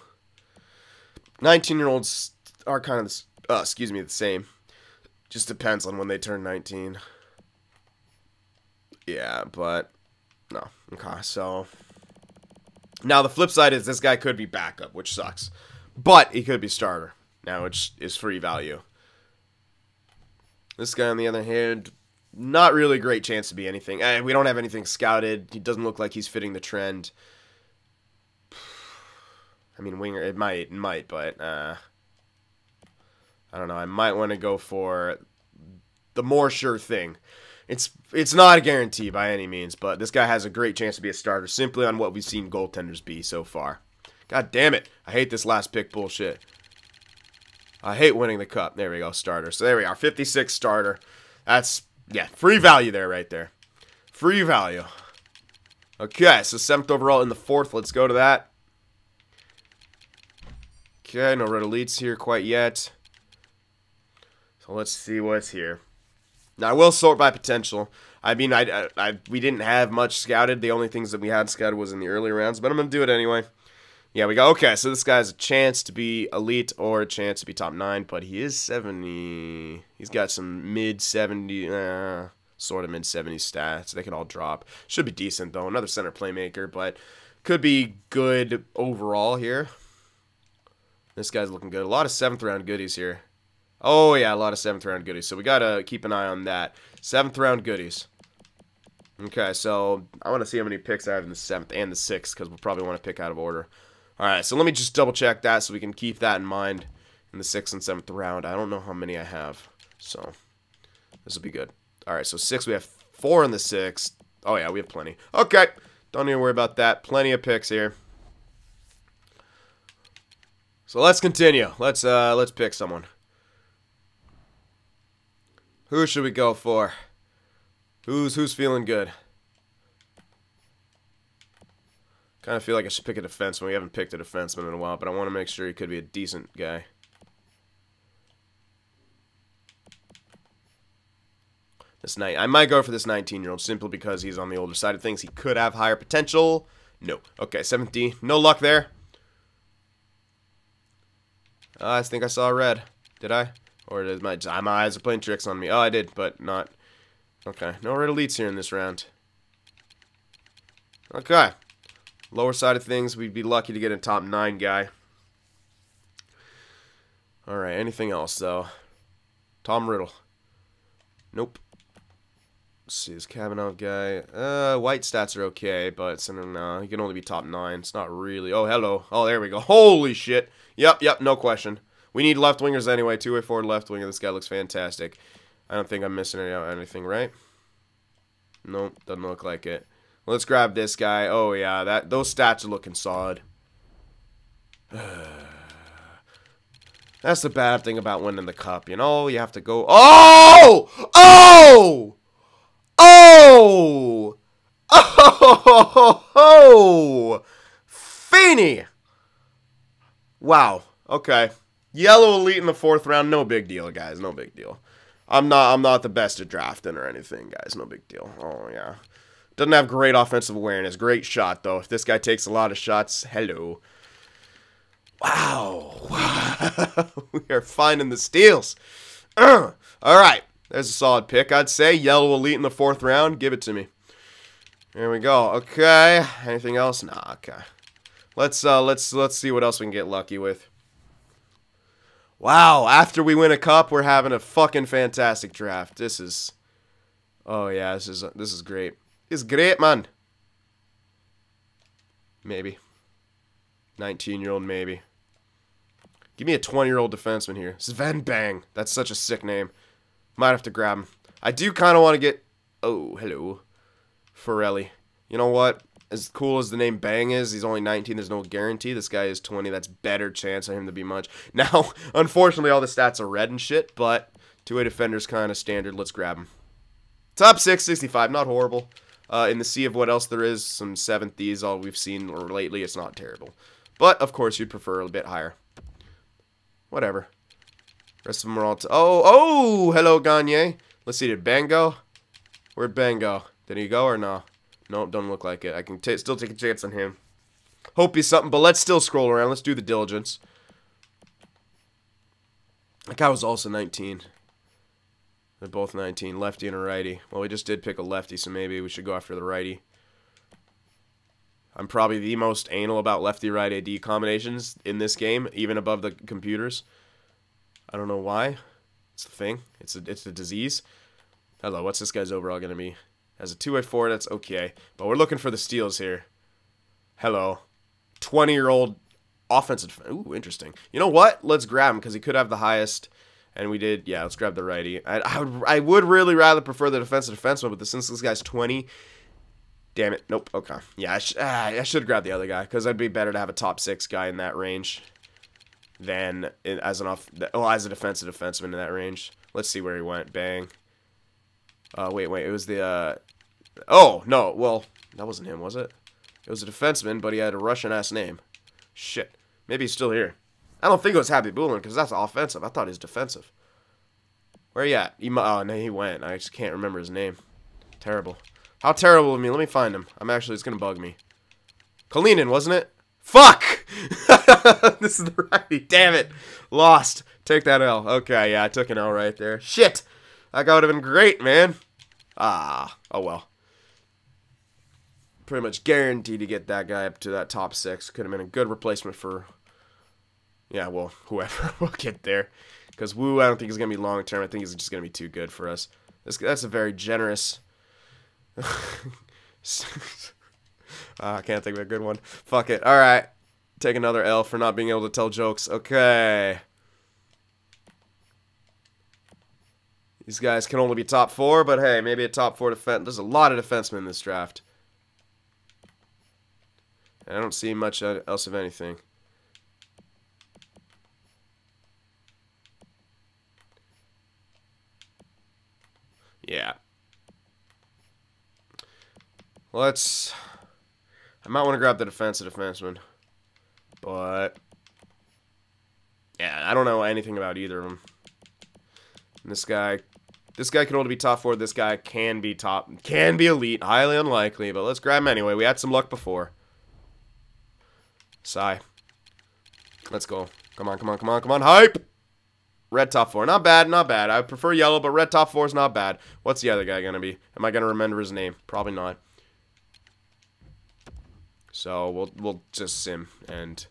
19-year-olds are kind of, the same. Just depends on when they turn 19. Yeah, but no. Okay, so now the flip side is this guy could be backup, which sucks. But he could be starter now, which is free value. This guy, on the other hand, not really a great chance to be anything. We don't have anything scouted. He doesn't look like he's fitting the trend. I mean, winger, it might, but I don't know. I might want to go for the more sure thing. It's not a guarantee by any means, but this guy has a great chance to be a starter simply on what we've seen goaltenders be so far. God damn it. I hate this last pick bullshit. I hate winning the cup. There we go, starter. So there we are, 56 starter. That's, yeah, free value there, right there. Free value. Okay, so 7th overall in the 4th. Let's go to that. Okay, no red elites here quite yet. So let's see what's here. Now, I will sort by potential. I mean, we didn't have much scouted. The only things that we had scouted was in the early rounds, but I'm going to do it anyway. Yeah, we go. Okay, so this guy has a chance to be elite or a chance to be top 9, but he is 70. He's got some mid-70, sort of mid-70 stats. They can all drop. Should be decent, though. Another center playmaker, but Could be good overall here. This guy's looking good. A lot of 7th round goodies here. Oh, yeah, a lot of 7th round goodies. So we got to keep an eye on that. 7th round goodies. Okay, so I want to see how many picks I have in the 7th and the 6th because we'll probably want to pick out of order. All right, so let me just double check that so we can keep that in mind in the 6th and 7th round. I don't know how many I have, so this will be good. All right, so 6, we have 4 in the 6th. Oh, yeah, we have plenty. Okay, don't need to worry about that. Plenty of picks here. So let's continue. Let's pick someone. Who should we go for? Who's feeling good? Kind of feel like I should pick a defenseman. We haven't picked a defenseman in a while, but I want to make sure he could be a decent guy. I might go for this 19-year-old simply because he's on the older side of things. He could have higher potential. No. Okay, 17. No luck there. I think I saw red. Did I? Or did my eyes are playing tricks on me? Oh, I did, but not. Okay, no red elites here in this round. Okay. Lower side of things, we'd be lucky to get a top 9 guy. Alright, anything else, though? Tom Riddle. Nope. Let's see, this Kavanaugh guy. White stats are okay, but no, he can only be top 9. It's not really. Oh, hello. Oh, there we go. Holy shit. Yep, no question. We need left wingers anyway. 2-way forward left winger. This guy looks fantastic. I don't think I'm missing anything, right? Nope, doesn't look like it. Let's grab this guy. Oh, yeah, those stats are looking solid. That's the bad thing about winning the cup, you know? You have to go... Oh! Oh! Oh! Oh! Feeney! Wow. Okay. Yellow elite in the 4th round. No big deal, guys. No big deal. I'm not the best at drafting or anything, guys. No big deal. Oh, yeah. Doesn't have great offensive awareness. Great shot, though. If this guy takes a lot of shots, hello. Wow. We are finding the steals. All right. There's a solid pick, I'd say. Yellow elite in the 4th round. Give it to me. There we go. Okay. Anything else? Nah, okay. Let's see what else we can get lucky with. Wow, after we win a cup, we're having a fucking fantastic draft. This is... Oh, yeah, this is great. It's great, man. Maybe. 19-year-old, maybe. Give me a 20-year-old defenseman here. Sven Bang. That's such a sick name. Might have to grab him. I do kind of want to get... Oh, hello. Forelli. You know what? As cool as the name Bang is, he's only 19. There's no guarantee. This guy is 20. That's better chance of him to be much. Now, unfortunately, all the stats are red and shit, but 2-way defender's kind of standard. Let's grab him. Top 6, 65. Not horrible. In the sea of what else there is, some 7th all we've seen lately. It's not terrible. But, of course, you'd prefer a bit higher. Whatever. Rest of them are all... Oh, hello, Gagne. Let's see, did Bang go? Where'd Bang go? Did he go or no? Nope, don't look like it. I can still take a chance on him. Hope he's something, but let's still scroll around. Let's do the diligence. That guy was also 19. They're both 19. Lefty and a righty. Well, we just did pick a lefty, so maybe we should go after the righty. I'm probably the most anal about lefty-right AD combinations in this game, even above the computers. I don't know why. It's the thing. It's a disease. Hello, what's this guy's overall going to be? As a 2-way forward, that's okay. But we're looking for the steals here. Hello. 20-year-old offensive... Ooh, interesting. You know what? Let's grab him, because he could have the highest. And we did... Yeah, let's grab the righty. I would really rather prefer the defensive defenseman, but since this guy's 20... Damn it. Nope. Okay. Yeah, I should grab the other guy, because it'd be better to have a top 6 guy in that range than as a defensive defenseman in that range. Let's see where he went. Bang. Wait. It was the... Oh, no. Well, that wasn't him, was it? It was a defenseman, but he had a Russian-ass name. Shit. Maybe he's still here. I don't think it was Happy Bullen, because that's offensive. I thought he was defensive. Where he at? Oh, no, he went. I just can't remember his name. Terrible. How terrible of me. Let me find him. It's going to bug me. Kalinin, wasn't it? Fuck! This is the righty. Damn it. Lost. Take that L. Okay, yeah, I took an L right there. Shit! That guy would have been great, man. Ah, oh well. pretty much guaranteed to get that guy up to that top 6. Could have been a good replacement for, yeah, well, whoever will get there. Because Wu, I don't think he's going to be long term. I think he's just going to be too good for us. That's a very generous. I can't think of a good one. Fuck it. All right. Take another L for not being able to tell jokes. Okay. These guys can only be top 4, but hey, maybe a top 4 defense. There's a lot of defensemen in this draft. I don't see much else of anything. Yeah. Let's... I might want to grab the defensive defenseman. But... yeah, I don't know anything about either of them. And this guy can only be top 4. This guy can be elite. Highly unlikely, but let's grab him anyway. We had some luck before. Sigh. Let's go. Come on, come on, come on, come on. Hype! Red top 4. Not bad, not bad. I prefer yellow, but red top 4 is not bad. What's the other guy going to be? Am I going to remember his name? Probably not. So we'll just sim and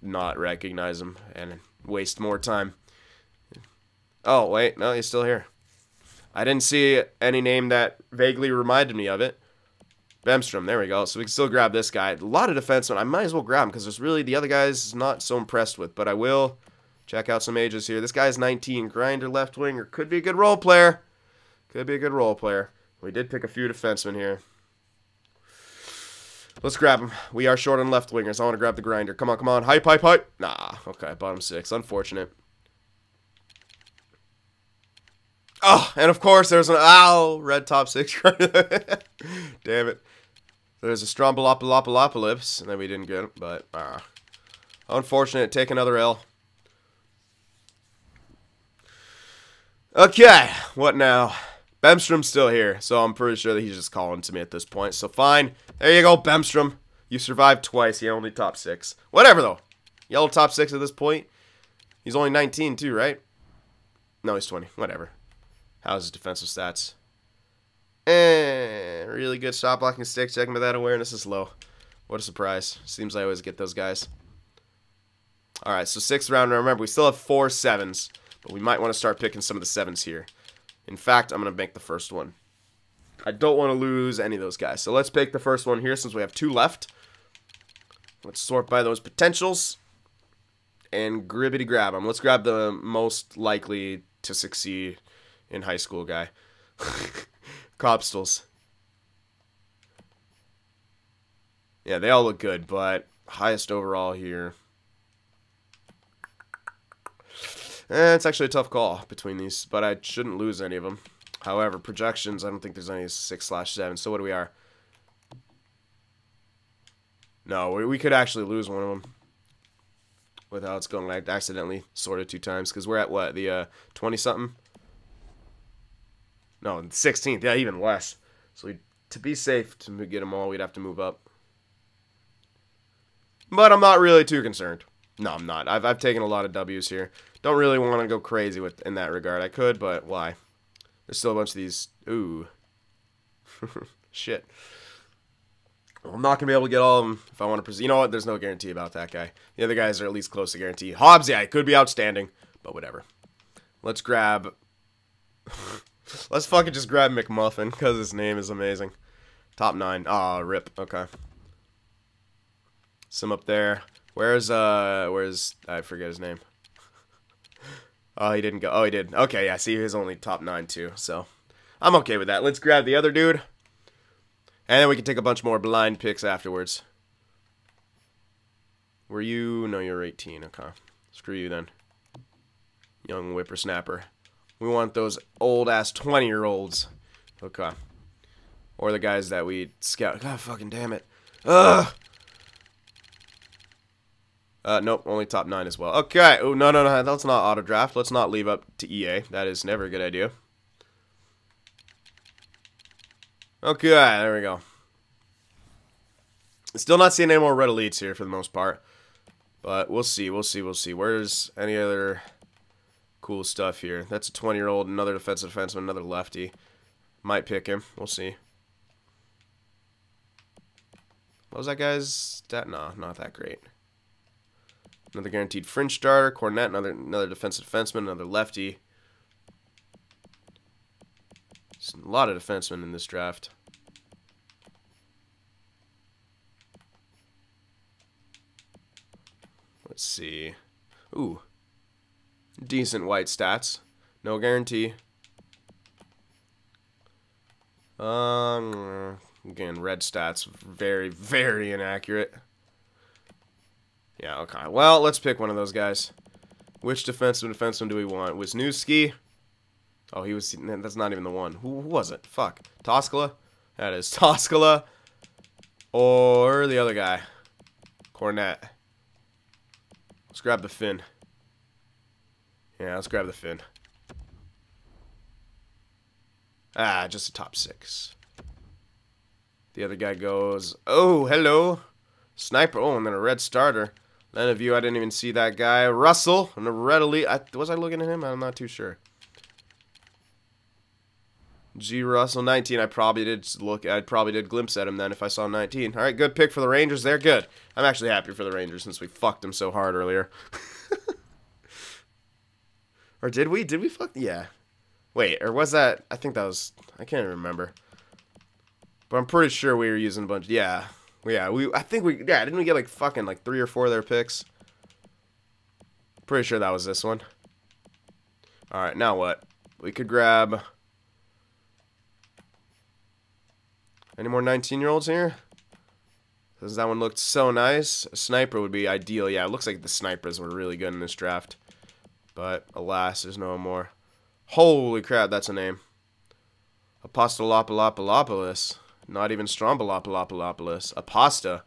not recognize him and waste more time. Oh, wait. No, he's still here. I didn't see any name that vaguely reminded me of it. Bemstrom. There we go. So we can still grab this guy. A lot of defensemen. I might as well grab him because there's really the other guys not so impressed with. But I will check out some ages here. This guy's 19. Grinder, left winger. Could be a good role player. Could be a good role player. We did pick a few defensemen here. Let's grab him. We are short on left wingers. I want to grab the grinder. Come on, come on. Hype, hype, hype. Nah. Okay, bottom 6. Unfortunate. Oh, and of course there's an red top 6. Damn it. There's a Strombolopolis, and then we didn't get it, but unfortunate. Take another L. Okay, what now? Bemstrom's still here, so I'm pretty sure that he's just calling to me at this point. So fine. There you go, Bemstrom. You survived twice. You only top 6. Whatever, though. Yellow top 6 at this point. He's only 19, too, right? No, he's 20. Whatever. How's his defensive stats? Really good shot blocking stick. Checking, but that awareness is low. What a surprise. Seems I always get those guys. Alright, so 6th round. Remember, we still have 4 7s, but we might want to start picking some of the 7s here. In fact, I'm going to make the first one. I don't want to lose any of those guys. So let's pick the first one here since we have 2 left. Let's sort by those potentials. And gribbity grab them. Let's grab the most likely to succeed in high school guy. Copstals. Yeah, they all look good, but highest overall here. It's actually a tough call between these, but I shouldn't lose any of them. However, projections, I don't think there's any 6/7, so what do we are? No, we could actually lose one of them without it's going like accidentally sorted 2 times, because we're at what, the 20-something? No, 16th, yeah, even less. So to be safe to get them all, we'd have to move up. But I'm not really too concerned. No, I'm not. I've taken a lot of W's here. Don't really want to go crazy in that regard. I could, but why? There's still a bunch of these. Ooh. Shit. Well, I'm not going to be able to get all of them if I want to proceed. You know what? There's no guarantee about that guy. The other guys are at least close to guarantee. Hobbs, yeah, it could be outstanding, but whatever. Let's grab... Let's fucking just grab McMuffin, because his name is amazing. Top 9. Aw, rip. Okay. Some up there. Where's, I forget his name. Oh, he didn't go. Oh, he did. Okay, yeah, see, he was only top 9, too, so I'm okay with that. Let's grab the other dude, and then we can take a bunch more blind picks afterwards. Were you? No, you're 18. Okay. Screw you, then. Young whippersnapper. We want those old-ass 20-year-olds. Okay. Or the guys that we scout. God fucking damn it. Ugh! Nope, only top 9 as well. Okay. Oh, no, that's not auto draft. Let's not leave up to EA. That is never a good idea. Okay, there we go. Still not seeing any more red elites here for the most part. But we'll see. Where's any other cool stuff here? That's a 20-year-old, another defensive defenseman, another lefty. Might pick him. We'll see. What was that guy's stat? No, not that great. Another guaranteed fringe starter. Cornette, another defenseman, another lefty. There's a lot of defensemen in this draft. Let's see. Ooh. Decent white stats. No guarantee. Again, red stats. Very, very inaccurate. Yeah, okay. Well, let's pick one of those guys. Which defenseman do we want? Wisniewski? Oh, he was... That's not even the one. Who was it? Fuck. Toskala? That is Toskala. Or the other guy. Cornette. Let's grab the Finn. Yeah, let's grab the Finn. Ah, just a top 6. The other guy goes... Oh, hello. Sniper. Oh, and then a red starter. None of you, I didn't even see that guy. Russell, and a red elite. Was I looking at him? I'm not too sure. G. Russell, 19. I probably did glimpse at him then if I saw 19. All right, good pick for the Rangers. They're good. I'm actually happy for the Rangers since we fucked them so hard earlier. Or did we? Did we fuck? Yeah. Wait, or was that? I think that was. I can't even remember. But I'm pretty sure we were using a bunch. Yeah. Yeah, I think we, yeah, didn't we get like fucking like 3 or 4 of their picks? Pretty sure that was this one. Alright, now what? We could grab... Any more 19-year-olds here? Because that one looked so nice. A sniper would be ideal. Yeah, it looks like the snipers were really good in this draft. But, alas, there's no more. Holy crap, that's a name. Apostolopoulos. Not even Strombolopoulos. A pasta.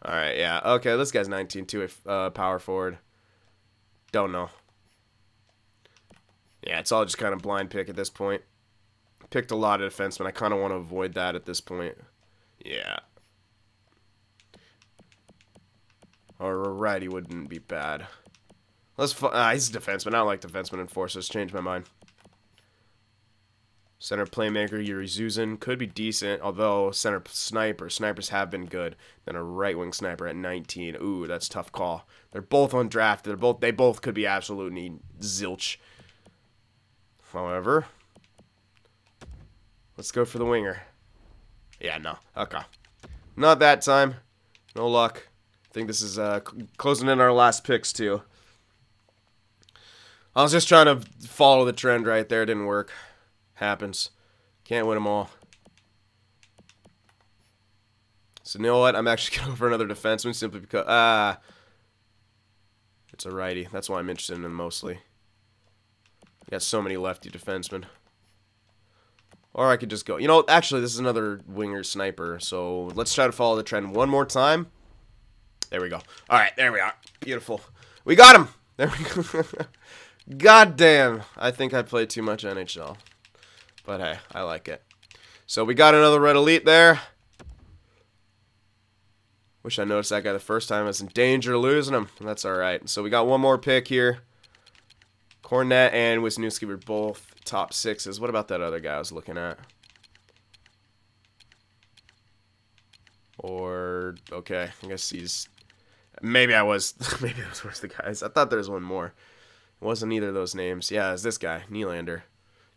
Alright, yeah. Okay, this guy's 19 too. Power forward. Don't know. Yeah, it's all just kind of blind pick at this point. Picked a lot of defensemen. I kind of want to avoid that at this point. Yeah. Alright, he wouldn't be bad. He's a defenseman. I don't like defenseman enforcers. Changed my mind. Center playmaker, Yuri Zuzin, could be decent, although center snipers have been good. Then a right wing sniper at 19. Ooh, that's a tough call. They're both undrafted. They both could be absolutely zilch. However, let's go for the winger. Yeah, no. Okay. Not that time. No luck. I think this is closing in our last picks too. I was just trying to follow the trend right there. It didn't work. Happens. Can't win them all. So you know what? I'm actually going to go for another defenseman simply because... it's a righty. That's why I'm interested in him mostly. Got so many lefty defensemen. Or I could just go... You know, actually, this is another winger sniper. So let's try to follow the trend one more time. There we go. Alright, there we are. Beautiful. We got him! There we go. God damn. I think I played too much NHL. But hey, I like it. So we got another red elite there. Wish I noticed that guy the first time. I was in danger of losing him. That's alright. So we got one more pick here. Cornette and Wisniewski were both top 6s. What about that other guy I was looking at? Or, okay, I guess he's... Maybe I was one of the guys. I thought there was one more. It wasn't either of those names. Yeah, it's this guy, Nylander.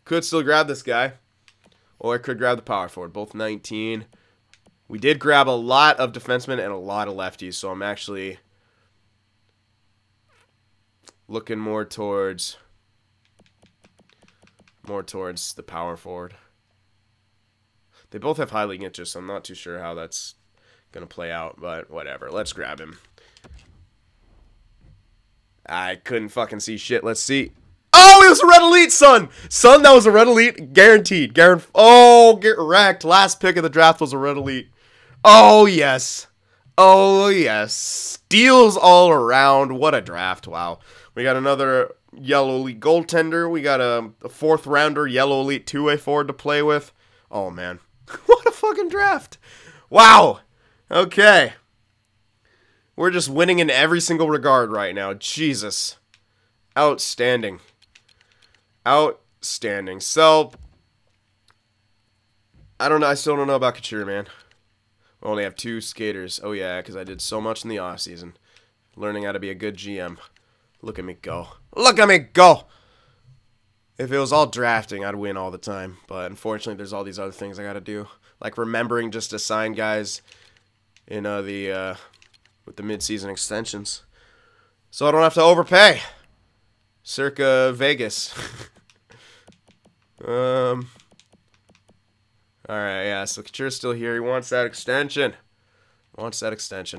Could still grab this guy. Or I could grab the power forward. Both 19. We did grab a lot of defensemen and a lot of lefties. So I'm actually looking more towards the power forward. They both have high league interest, so I'm not too sure how that's going to play out. But whatever. Let's grab him. I couldn't fucking see shit. Let's see. Oh, it was a red elite, son! Son, that was a red elite. Guaranteed. Oh, get wrecked. Last pick of the draft was a red elite. Oh, yes. Oh, yes. Steals all around. What a draft. Wow. We got another yellow elite goaltender. We got a 4th rounder yellow elite 2-way forward to play with. Oh, man. What a fucking draft. Wow. Okay. We're just winning in every single regard right now. Jesus. Outstanding. Outstanding. So, I don't know. I still don't know about Couture, man. We only have 2 skaters. Oh, yeah, because I did so much in the offseason. Learning how to be a good GM. Look at me go. Look at me go! If it was all drafting, I'd win all the time. But unfortunately, there's all these other things I got to do. Like remembering just to sign guys in with the mid-season extensions. So I don't have to overpay. Circa Vegas. Alright, yeah, so Couture's still here. He wants that extension.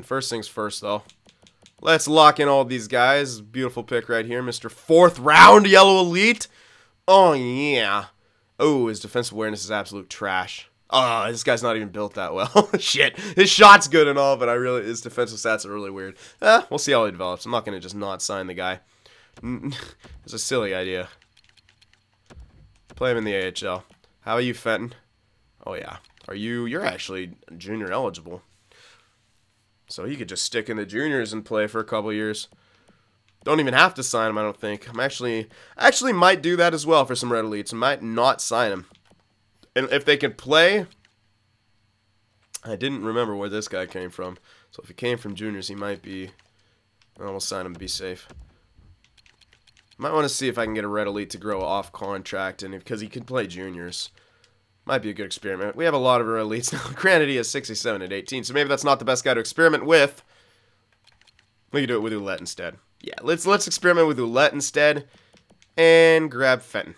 First things first, though. Let's lock in all these guys. Beautiful pick right here. Mr. 4th round Yellow Elite. Oh, yeah. Oh, his defensive awareness is absolute trash. Oh, this guy's not even built that well. Shit. His shot's good and all, but his defensive stats are really weird. We'll see how he develops. I'm not going to just not sign the guy. It's a silly idea. Play him in the AHL. How are you, Fenton? Oh, yeah. You're actually junior eligible. So he could just stick in the juniors and play for a couple years. Don't even have to sign him, I don't think. I actually might do that as well for some Red Elites. I might not sign him. And if they can play, I didn't remember where this guy came from. So if he came from juniors, he might be. We'll sign him to be safe. Might want to see if I can get a Red Elite to grow off contract, and because he can play juniors. Might be a good experiment. We have a lot of Red Elites now. Granted, he has 67 at 18, so maybe that's not the best guy to experiment with. We can do it with Ouellette instead. Yeah, let's experiment with Ouellette instead, and grab Fenton.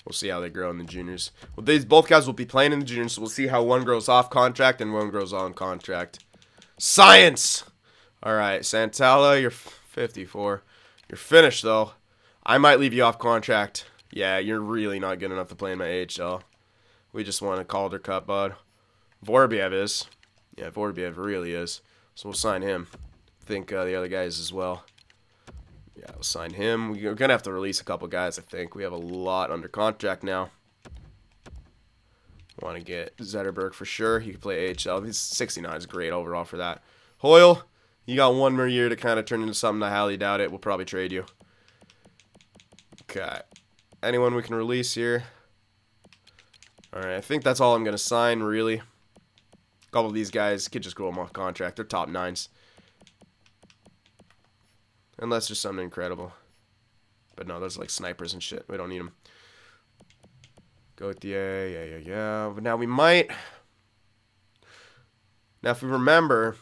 We'll see how they grow in the juniors. Well, both guys will be playing in the juniors, so we'll see how one grows off contract and one grows on contract. Science! Alright, Santala, you're 54. You're finished, though. I might leave you off contract. Yeah, you're really not good enough to play in my AHL. We just won a Calder Cup, bud. Vorbiev is. Yeah, Vorbiev really is. So we'll sign him. I think the other guys as well. Yeah, we'll sign him. We're going to have to release a couple guys, I think. We have a lot under contract now. Want to get Zetterberg for sure. He can play AHL. He's 69 is great overall for that. Hoyle, you got one more year to kind of turn into something. I highly doubt it. We'll probably trade you. Okay. Anyone we can release here? Alright, I think that's all I'm going to sign, really. A couple of these guys could just go them off contract. They're top 9s. Unless there's something incredible. But no, those are like snipers and shit. We don't need them. Gauthier, yeah. But now we might... Now, if we remember,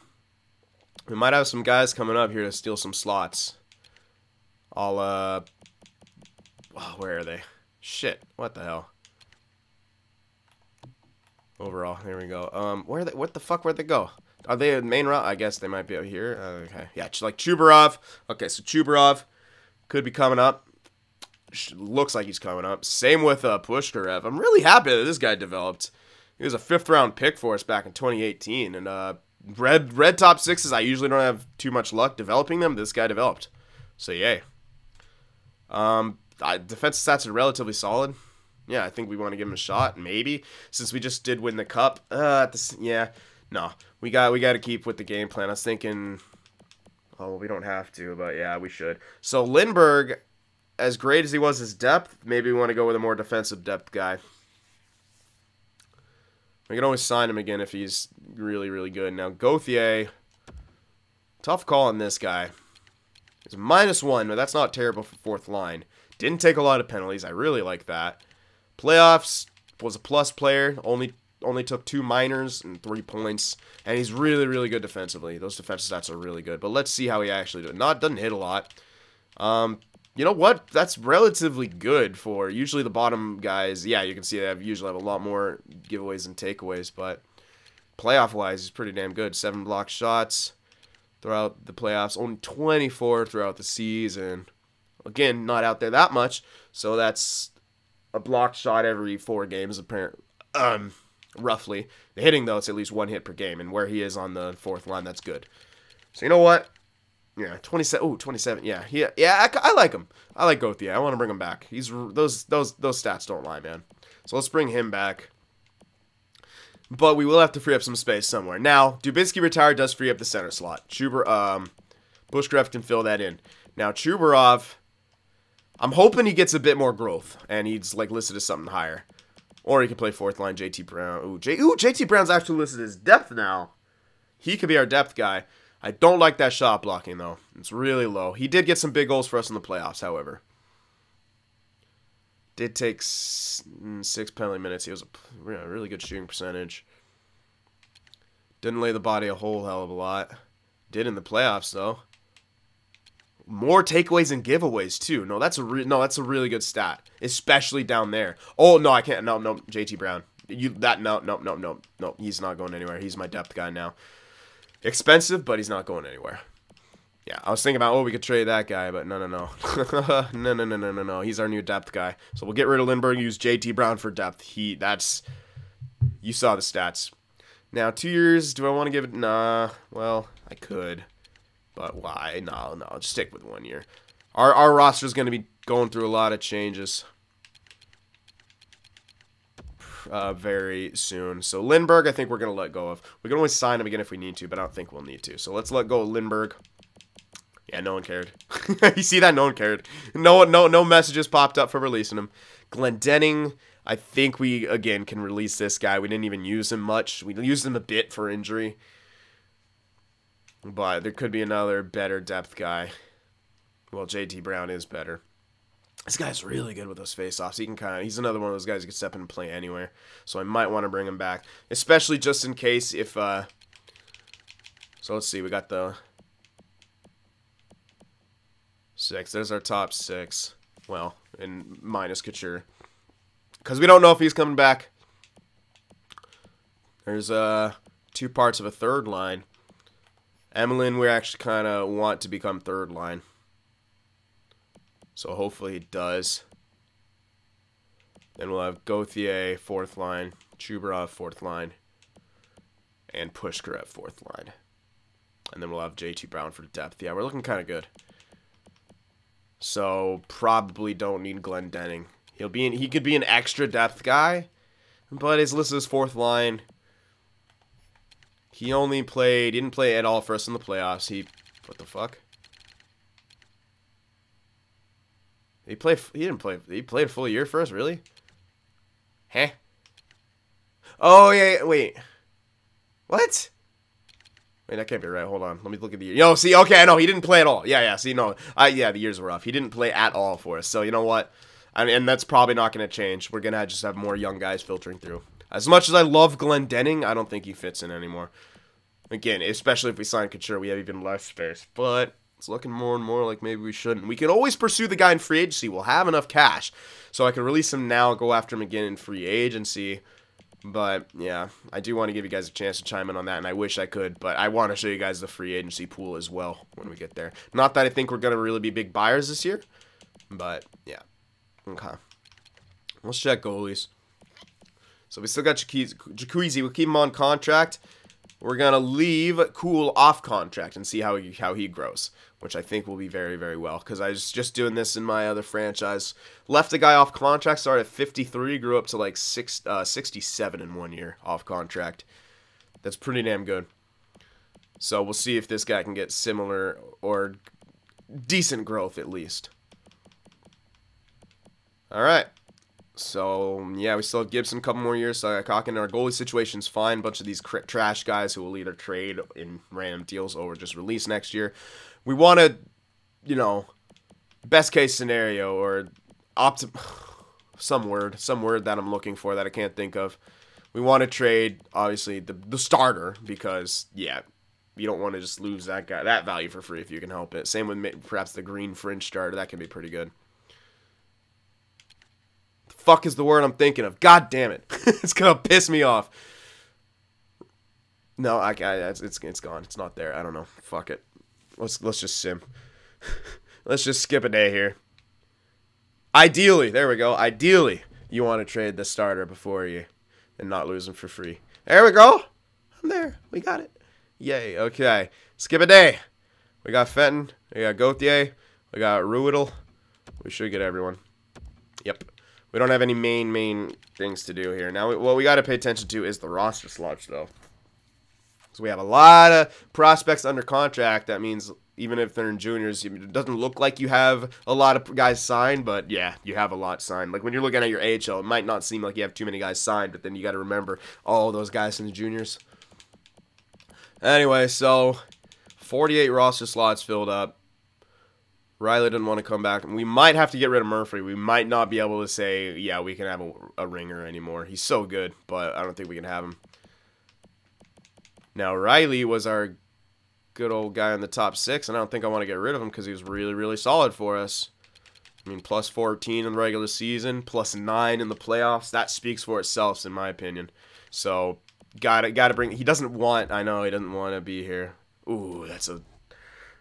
we might have some guys coming up here to steal some slots. I'll, oh, where are they? Shit, what the hell? Overall, here we go. What the fuck, where'd they go? Are they a main route? I guess they might be out here. Okay, yeah, like Chubarov. Okay, so Chubarov could be coming up. Looks like he's coming up. Same with Pushkarev. I'm really happy that this guy developed. He was a 5th round pick for us back in 2018, and red top 6s. I usually don't have too much luck developing them. This guy developed, so yay. Defensive stats are relatively solid. Yeah, I think we want to give him a shot. Maybe since we just did win the cup. Yeah, no, we got to keep with the game plan. I was thinking, oh, we don't have to, but yeah, we should. So Lindbergh, as great as he was his depth, maybe we want to go with a more defensive depth guy. We can always sign him again if he's really, really good. Now, Gauthier, tough call on this guy. He's a -1, but that's not terrible for 4th line. Didn't take a lot of penalties. I really like that. Playoffs, was a plus player. Only took 2 minors and 3 points. And he's really, really good defensively. Those defensive stats are really good. But let's see how he actually does. Doesn't hit a lot. You know what? That's relatively good for usually the bottom guys. Yeah, you can see they usually have a lot more giveaways and takeaways, but playoff-wise, he's pretty damn good. 7 blocked shots throughout the playoffs. Only 24 throughout the season. Again, not out there that much, so that's a blocked shot every 4 games, apparently. Roughly. The hitting, though, it's at least 1 hit per game, and where he is on the 4th line, that's good. So you know what? Yeah, 27. Ooh, 27. Yeah, I like him. I like Gauthier. I want to bring him back. Those stats don't lie, man. So let's bring him back. But we will have to free up some space somewhere. Now, Dubinsky retired does free up the center slot. Pushkarev can fill that in. Now, Chubarov, I'm hoping he gets a bit more growth, and he's like listed as something higher. Or he can play fourth line, JT Brown. Ooh, JT Brown's actually listed as depth now. He could be our depth guy. I don't like that shot blocking, though. It's really low. He did get some big goals for us in the playoffs, however. Did take 6 penalty minutes. He was a really good shooting percentage. Didn't lay the body a whole hell of a lot. Did in the playoffs, though. More takeaways and giveaways, too. No, that's a really good stat. Especially down there. Oh, no, I can't. No, JT Brown. No. He's not going anywhere. He's my depth guy now. Expensive, but he's not going anywhere. Yeah, I was thinking about, we could trade that guy, but no. No. He's our new depth guy. So we'll get rid of Lindbergh, use JT Brown for depth. You saw the stats. Now, 2 years, do I want to give it? Nah, well, I could. But why? No, just stick with 1 year. Our roster is going to be going through a lot of changes very soon. So Lindbergh, I think we're going to let go of. We can always sign him again if we need to, but I don't think we'll need to. So let's let go of Lindbergh. Yeah, no one cared. You see that? No one cared. No messages popped up for releasing him. Glendening, I think we, again, can release this guy. We didn't even use him much. We used him a bit for injury. But there could be another better depth guy. Well, JT Brown is better. This guy's really good with those face-offs. He's another one of those guys who can step in and play anywhere. So I might want to bring him back. Especially just in case if, so let's see. We got the 6. There's our top 6. Well, and minus Couture. Because we don't know if he's coming back. There's 2 parts of a third line. Emelin, we actually kind of want to become third line. So hopefully he does. Then we'll have Gauthier, fourth line. Chubarov, fourth line. And Pushkar at fourth line. And then we'll have JT Brown for depth. Yeah, we're looking kind of good. So probably don't need Glendening. He could be an extra depth guy, but he's listed as fourth line. He didn't play at all for us in the playoffs. What the fuck? He played a full year for us, really? Huh? Oh, yeah, wait. What? Wait, that can't be right. Hold on. Let me look at the year. Yo, see, okay, I know. He didn't play at all. Yeah, see, no. Yeah, the years were rough. He didn't play at all for us. So, you know what? And that's probably not going to change. We're going to just have more young guys filtering through. As much as I love Glendening, I don't think he fits in anymore. Again, especially if we sign Couture, we have even less space. But it's looking more and more like maybe we shouldn't. We can always pursue the guy in free agency. We'll have enough cash. So I can release him now, go after him again in free agency. But, yeah, I do want to give you guys a chance to chime in on that, and I wish I could. But I want to show you guys the free agency pool as well when we get there. Not that I think we're going to really be big buyers this year. But, yeah. Okay. Let's check goalies. So we still got Jacuzzi. We'll keep him on contract. We're going to leave Cool off contract and see how he grows, which I think will be very, very well, because I was just doing this in my other franchise. Left a guy off contract, started at 53, grew up to like 67 in 1 year off contract. That's pretty damn good. So we'll see if this guy can get similar or decent growth at least. All right. So, yeah, we still have Gibson a couple more years. So I got Kokken. Our goalie situation's fine. A bunch of these trash guys who will either trade in random deals or just release next year. We want to, best case scenario or some word that I'm looking for that I can't think of. We want to trade, obviously, the starter because, yeah, you don't want to just lose that value for free if you can help it. Same with perhaps the green fringe starter. That can be pretty good. Fuck is the word I'm thinking of. God damn it. It's gonna piss me off. No, it's gone. It's not there. I don't know. Fuck it. Let's just sim. Let's just skip a day here. Ideally, there we go. Ideally, you want to trade the starter before you and not lose him for free. There we go. I'm there. We got it. Yay. Okay. Skip a day. We got Fenton. We got Gauthier. We got Ruidel. We should get everyone. Yep. We don't have any main things to do here. Now, what we got to pay attention to is the roster slots, though. So we have a lot of prospects under contract. That means, even if they're in juniors. It doesn't look like you have a lot of guys signed, but yeah, you have a lot signed. Like when you're looking at your AHL, it might not seem like you have too many guys signed, but then you got to remember all those guys in the juniors. Anyway, so 48 roster slots filled up. Riley didn't want to come back. We might have to get rid of Murphy. We might not be able to say, yeah, we can have a ringer anymore. He's so good, but I don't think we can have him. Now, Riley was our good old guy in the top 6, and I don't think I want to get rid of him because he was really, really solid for us. I mean, plus 14 in the regular season, plus 9 in the playoffs. That speaks for itself, in my opinion. So, gotta bring... He doesn't want... I know he doesn't want to be here. Ooh, that's a...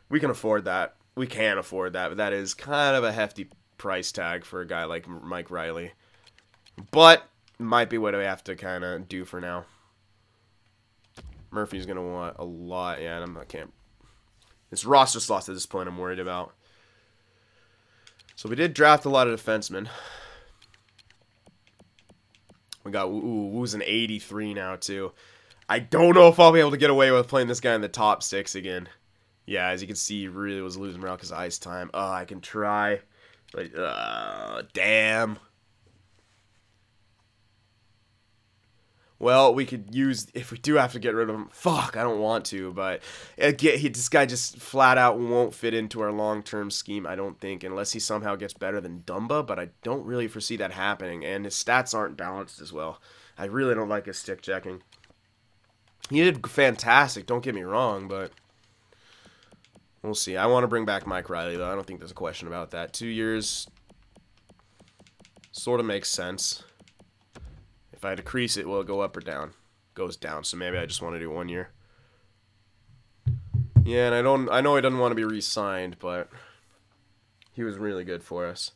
We can afford that. We can afford that, but that is kind of a hefty price tag for a guy like Mike Riley. But, might be what we have to kind of do for now. Murphy's going to want a lot. Yeah, I can't... It's roster slots at this point I'm worried about. So we did draft a lot of defensemen. We got... Ooh, Woo's an 83 now, too. I don't know if I'll be able to get away with playing this guy in the top 6 again. Yeah, as you can see, he really was losing morale because of ice time. I can try. But, damn. Well, we could use, if we do have to get rid of him, fuck, I don't want to, but this guy just flat out won't fit into our long-term scheme, I don't think, unless he somehow gets better than Dumba, but I don't really foresee that happening, and his stats aren't balanced as well. I really don't like his stick checking. He did fantastic, don't get me wrong, but... We'll see. I want to bring back Mike Riley, though. I don't think there's a question about that. 2 years sort of makes sense. If I decrease it, will it go up or down? It goes down, so maybe I just want to do 1 year. Yeah, and I know he doesn't want to be re-signed, but he was really good for us.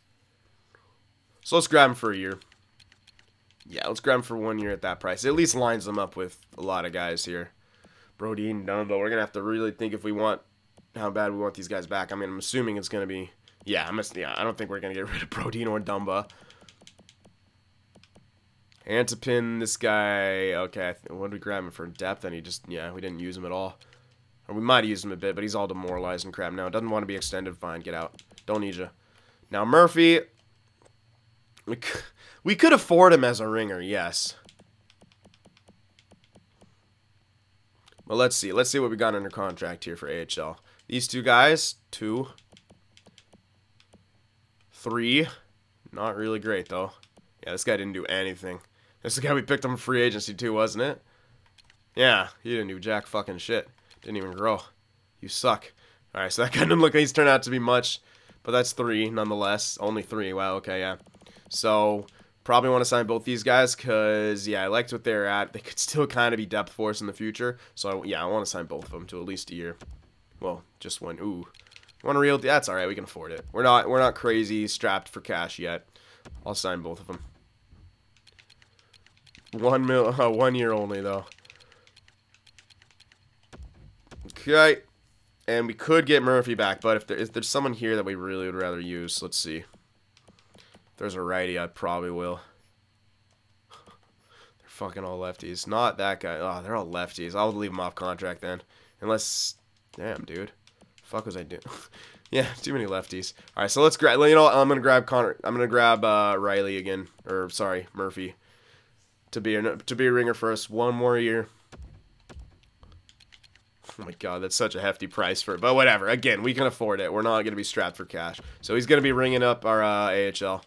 So let's grab him for a year. Yeah, let's grab him for 1 year at that price. It at least lines them up with a lot of guys here. Brodin, Dumba. We're going to have to really think if we want... how bad we want these guys back. I mean, I'm assuming it's going to be... Yeah, I don't think we're going to get rid of Brodin or Dumba. Antipin, this guy... Okay, what did we grab him for? Depth? And he just... Yeah, we didn't use him at all. Or we might have used him a bit, but he's all demoralized and crap now. Doesn't want to be extended. Fine, get out. Don't need you. Now, Murphy... We could afford him as a ringer, yes. Well, let's see. Let's see what we got under contract here for AHL. These two guys, 2, 3, not really great though. Yeah, this guy didn't do anything. This is the guy we picked on free agency too, wasn't it? Yeah, he didn't do jack fucking shit. Didn't even grow. You suck. Alright, so that guy didn't look like he's turned out to be much, but that's 3 nonetheless. Only 3, wow, okay, yeah. So, probably want to sign both these guys because, yeah, I liked what they're at. They could still kind of be depth for us in the future. So, yeah, I want to sign both of them to at least a year. Well, just one. Ooh, one real. That's all right. We can afford it. We're not crazy strapped for cash yet. I'll sign both of them. 1 year only though. Okay, and we could get Murphy back, but if there's someone here that we really would rather use, let's see. If there's a righty, I probably will. They're fucking all lefties. Not that guy. Oh, they're all lefties. I'll leave them off contract then, unless. Damn, dude. Fuck was I doing? Yeah, too many lefties. All right, so let's grab. You know what? I'm gonna grab Connor. I'm gonna grab Riley again, or sorry, Murphy, to be a ringer for us. 1 more year. Oh my god, that's such a hefty price for it. But whatever. Again, we can afford it. We're not gonna be strapped for cash. So he's gonna be ringing up our AHL,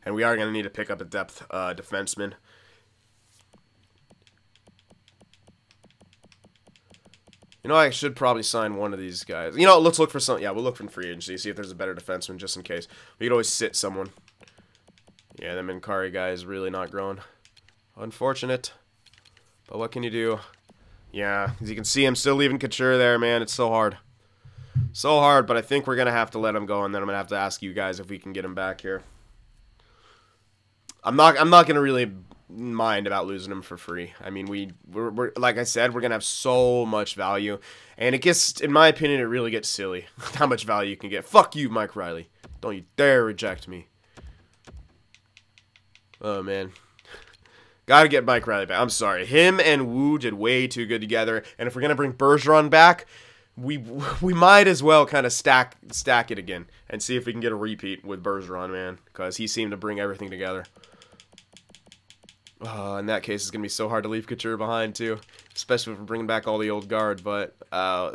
and we are gonna need to pick up a depth defenseman. You know, I should probably sign one of these guys. You know, let's look for some... Yeah, we'll look for free agency, see if there's a better defenseman, just in case. We could always sit someone. Yeah, the Minkari guy is really not growing. Unfortunate. But what can you do? Yeah, as you can see, I'm still leaving Couture there, man. It's so hard. So hard, but I think we're going to have to let him go, and then I'm going to have to ask you guys if we can get him back here. I'm not going to really... mind about losing him for free. I mean, we're like I said, we're gonna have so much value, and it gets, in my opinion, it really gets silly how much value you can get. Fuck you, Mike Riley. Don't you dare reject me. Oh man, Gotta get Mike Riley back. I'm sorry. Him and Wu did way too good together. And if we're gonna bring Bergeron back, we might as well kind of stack it again and see if we can get a repeat with Bergeron, man, because he seemed to bring everything together. In that case, it's gonna be so hard to leave Couture behind too, especially if we're bringing back all the old guard. But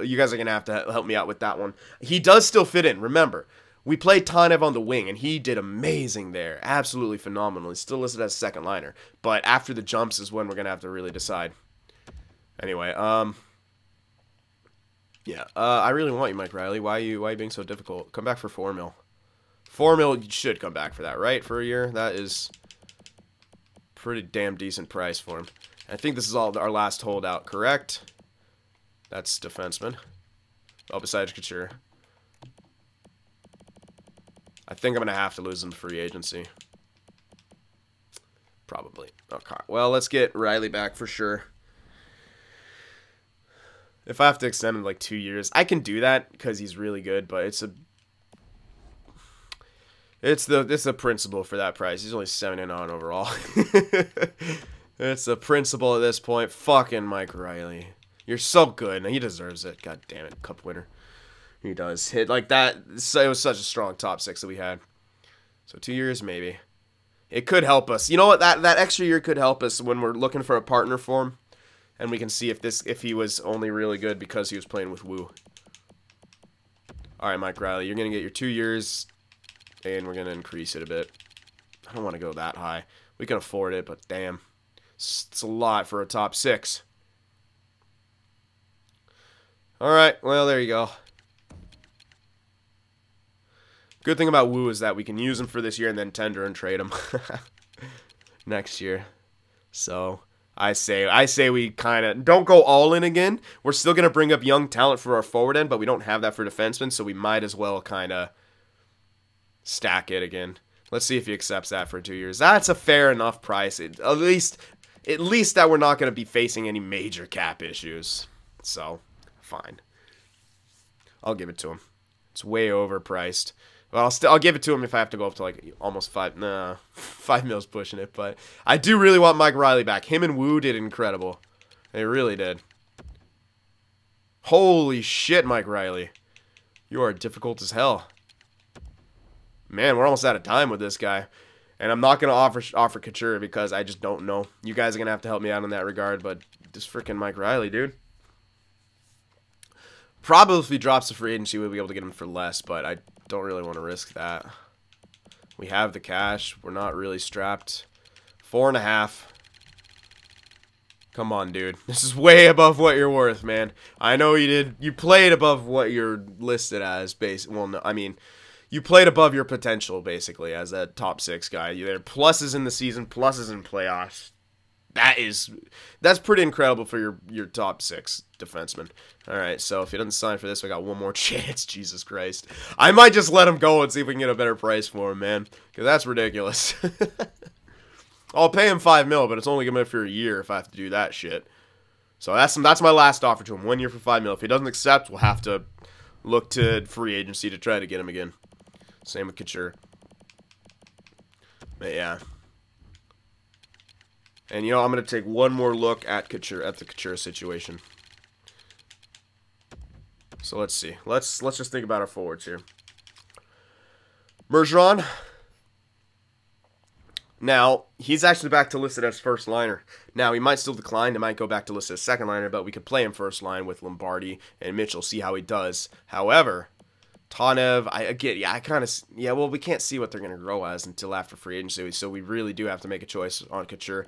you guys are gonna have to help me out with that one. He does still fit in. Remember, we played Tanev on the wing, and he did amazing there. Absolutely phenomenal. He's still listed as second liner. But after the jumps is when we're going to have to really decide. Anyway, yeah. I really want you, Mike Riley. Why are you being so difficult? Come back for 4 mil. 4 mil, you should come back for that, right? For a year? That is pretty damn decent price for him. I think this is all our last holdout, correct? That's defenseman. Oh, besides Couture. I think I'm going to have to lose him to free agency. Probably. Okay. Well, let's get Riley back for sure. If I have to extend him like 2 years, I can do that because he's really good, but it's the principle for that price. He's only 7-9 overall. It's the principle at this point. Fucking Mike Riley. You're so good. He deserves it. God damn it. Cup winner. He does. Hit like that. It was such a strong top 6 that we had. So 2 years, maybe. It could help us. You know what? That extra year could help us when we're looking for a partner for him. And we can see if he was only really good because he was playing with Wu. Alright, Mike Riley. You're going to get your 2 years. And we're going to increase it a bit. I don't want to go that high. We can afford it, but damn. It's a lot for a top 6. Alright, well, there you go. Good thing about Wu is that we can use him for this year and then tender and trade him next year. So I say we kind of don't go all in again. We're still going to bring up young talent for our forward end, but we don't have that for defensemen, so we might as well kind of stack it again. Let's see if he accepts that for 2 years. That's a fair enough price. At least that we're not going to be facing any major cap issues. So, fine. I'll give it to him. It's way overpriced. Well, I'll give it to him if I have to go up to like almost 5. Nah, 5 mil's pushing it. But I do really want Mike Riley back. Him and Wu did incredible. They really did. Holy shit, Mike Riley. You are difficult as hell. Man, we're almost out of time with this guy. And I'm not going to offer Couture because I just don't know. You guys are going to have to help me out in that regard. But this freaking Mike Riley, dude. Probably if he drops the free agency, we'll be able to get him for less, but I don't really want to risk that. We have the cash. We're not really strapped. 4.5. Come on, dude. This is way above what you're worth, man. I know you did. You played above what you're listed as. Well, no, I mean, you played above your potential, basically, as a top 6 guy. There are pluses in the season, pluses in playoffs. That's pretty incredible for your top 6 defenseman. All right, so if he doesn't sign for this, we got one more chance. Jesus Christ. I might just let him go and see if we can get a better price for him, man, because that's ridiculous. I'll pay him 5 mil, but it's only going to be for a year if I have to do that shit. So that's my last offer to him. 1 year for 5 mil. If he doesn't accept, we'll have to look to free agency to try to get him again. Same with Couture. But yeah. And, you know, I'm going to take one more look at the Couture situation. So let's see. Let's just think about our forwards here. Bergeron. Now, he's actually back to listed as first liner. Now, he might still decline. He might go back to listed as second liner, but we could play him first line with Lombardi and Mitchell, see how he does. However, Tanev, well, we can't see what they're going to grow as until after free agency, so we really do have to make a choice on Couture.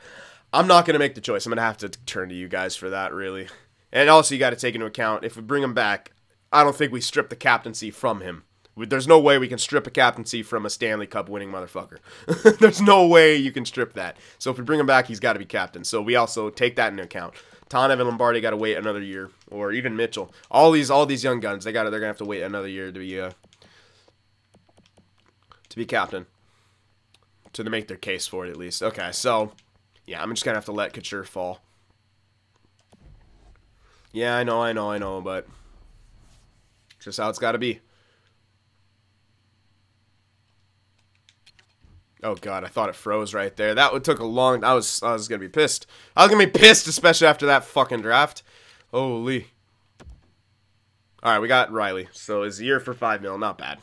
I'm not going to make the choice. I'm going to have to turn to you guys for that, really. And also, you got to take into account, if we bring him back, I don't think we strip the captaincy from him. There's no way we can strip a captaincy from a Stanley Cup winning motherfucker. There's no way you can strip that. So if we bring him back, he's got to be captain. So we also take that into account. Tanev and Lombardi got to wait another year, or even Mitchell. All these young guns, they're gonna have to wait another year to be captain, to make their case for it at least. Okay, so yeah, I'm just gonna have to let Couture fall. Yeah, I know, but just how it's got to be. Oh god, I thought it froze right there. That took a long. I was gonna be pissed. I was gonna be pissed, especially after that fucking draft. Holy. All right, we got Riley. So his year for $5 million, not bad.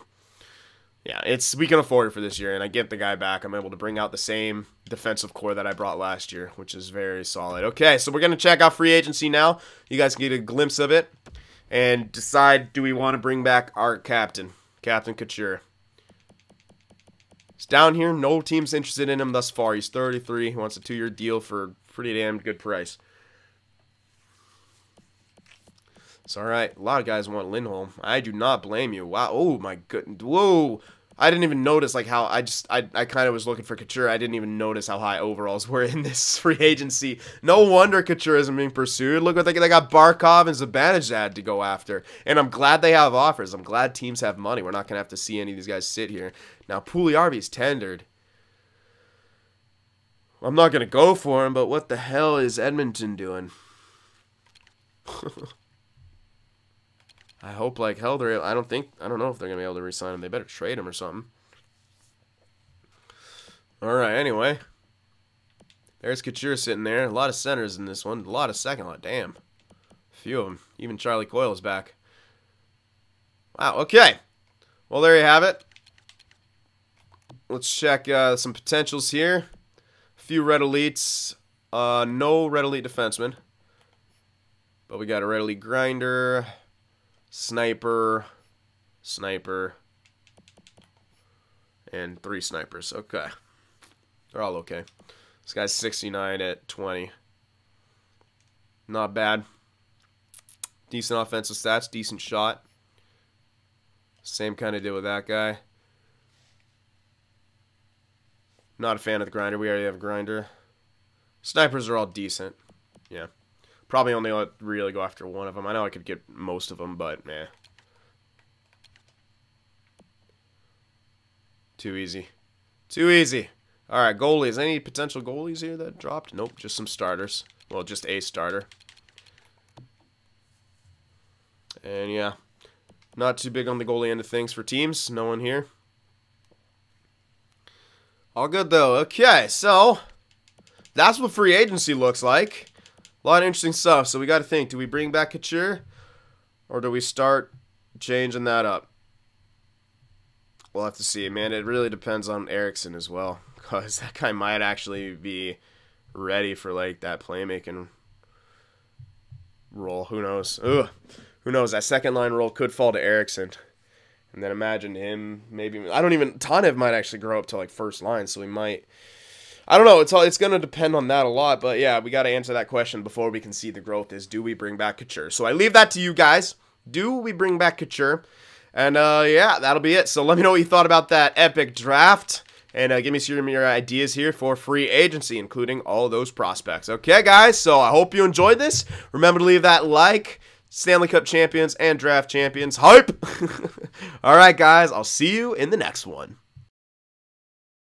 Yeah, we can afford it for this year, and I get the guy back. I'm able to bring out the same defensive core that I brought last year, which is very solid. Okay, so we're gonna check out free agency now. You guys can get a glimpse of it and decide: do we want to bring back our captain, Captain Couture? He's down here. No team's interested in him thus far. He's 33. He wants a 2-year deal for a pretty damn good price. It's alright. A lot of guys want Lindholm. I do not blame you. Wow. Oh, my goodness. Whoa. I didn't even notice, like, how I kind of was looking for Couture. I didn't even notice how high overalls were in this free agency. No wonder Couture isn't being pursued. Look what they got Barkov and Zibanejad to go after. And I'm glad they have offers. I'm glad teams have money. We're not going to have to see any of these guys sit here. Now, Puljujärvi's tendered. I'm not going to go for him, but what the hell is Edmonton doing? I hope like hell they're. I don't know if they're gonna be able to re-sign him. They better trade him or something. All right. Anyway, there's Couture sitting there. A lot of centers in this one. A lot of second line. Damn, a few of them. Even Charlie Coyle is back. Wow. Okay. Well, there you have it. Let's check some potentials here. A few red elites. No red elite defensemen, but we got a red elite grinder. Sniper, and 3 snipers. Okay. They're all okay. This guy's 69 at 20. Not bad. Decent offensive stats, decent shot. Same kind of deal with that guy. Not a fan of the grinder. We already have a grinder. Snipers are all decent. Yeah. Probably only really go after one of them. I know I could get most of them, but eh. Too easy. Too easy. Alright, goalies. Any potential goalies here that dropped? Nope, just some starters. Well, just a starter. And yeah, not too big on the goalie end of things for teams. No one here. All good, though. Okay, so that's what free agency looks like. A lot of interesting stuff, so we got to think. Do we bring back Couture, or do we start changing that up? We'll have to see, man. It really depends on Eriksson as well, because that guy might actually be ready for, like, that playmaking role. Who knows? Ugh. Who knows? That second line role could fall to Eriksson. And then imagine him, maybe, Tanev might actually grow up to, like, first line, so he might... I don't know. It's going to depend on that a lot. But, yeah, we got to answer that question before we can see the growth is, do we bring back Couture? So I leave that to you guys. Do we bring back Couture? And, yeah, that'll be it. So let me know what you thought about that epic draft. And give me some of your ideas here for free agency, including all those prospects. Okay, guys? So I hope you enjoyed this. Remember to leave that like. Stanley Cup Champions and Draft Champions. Hype! All right, guys. I'll see you in the next one.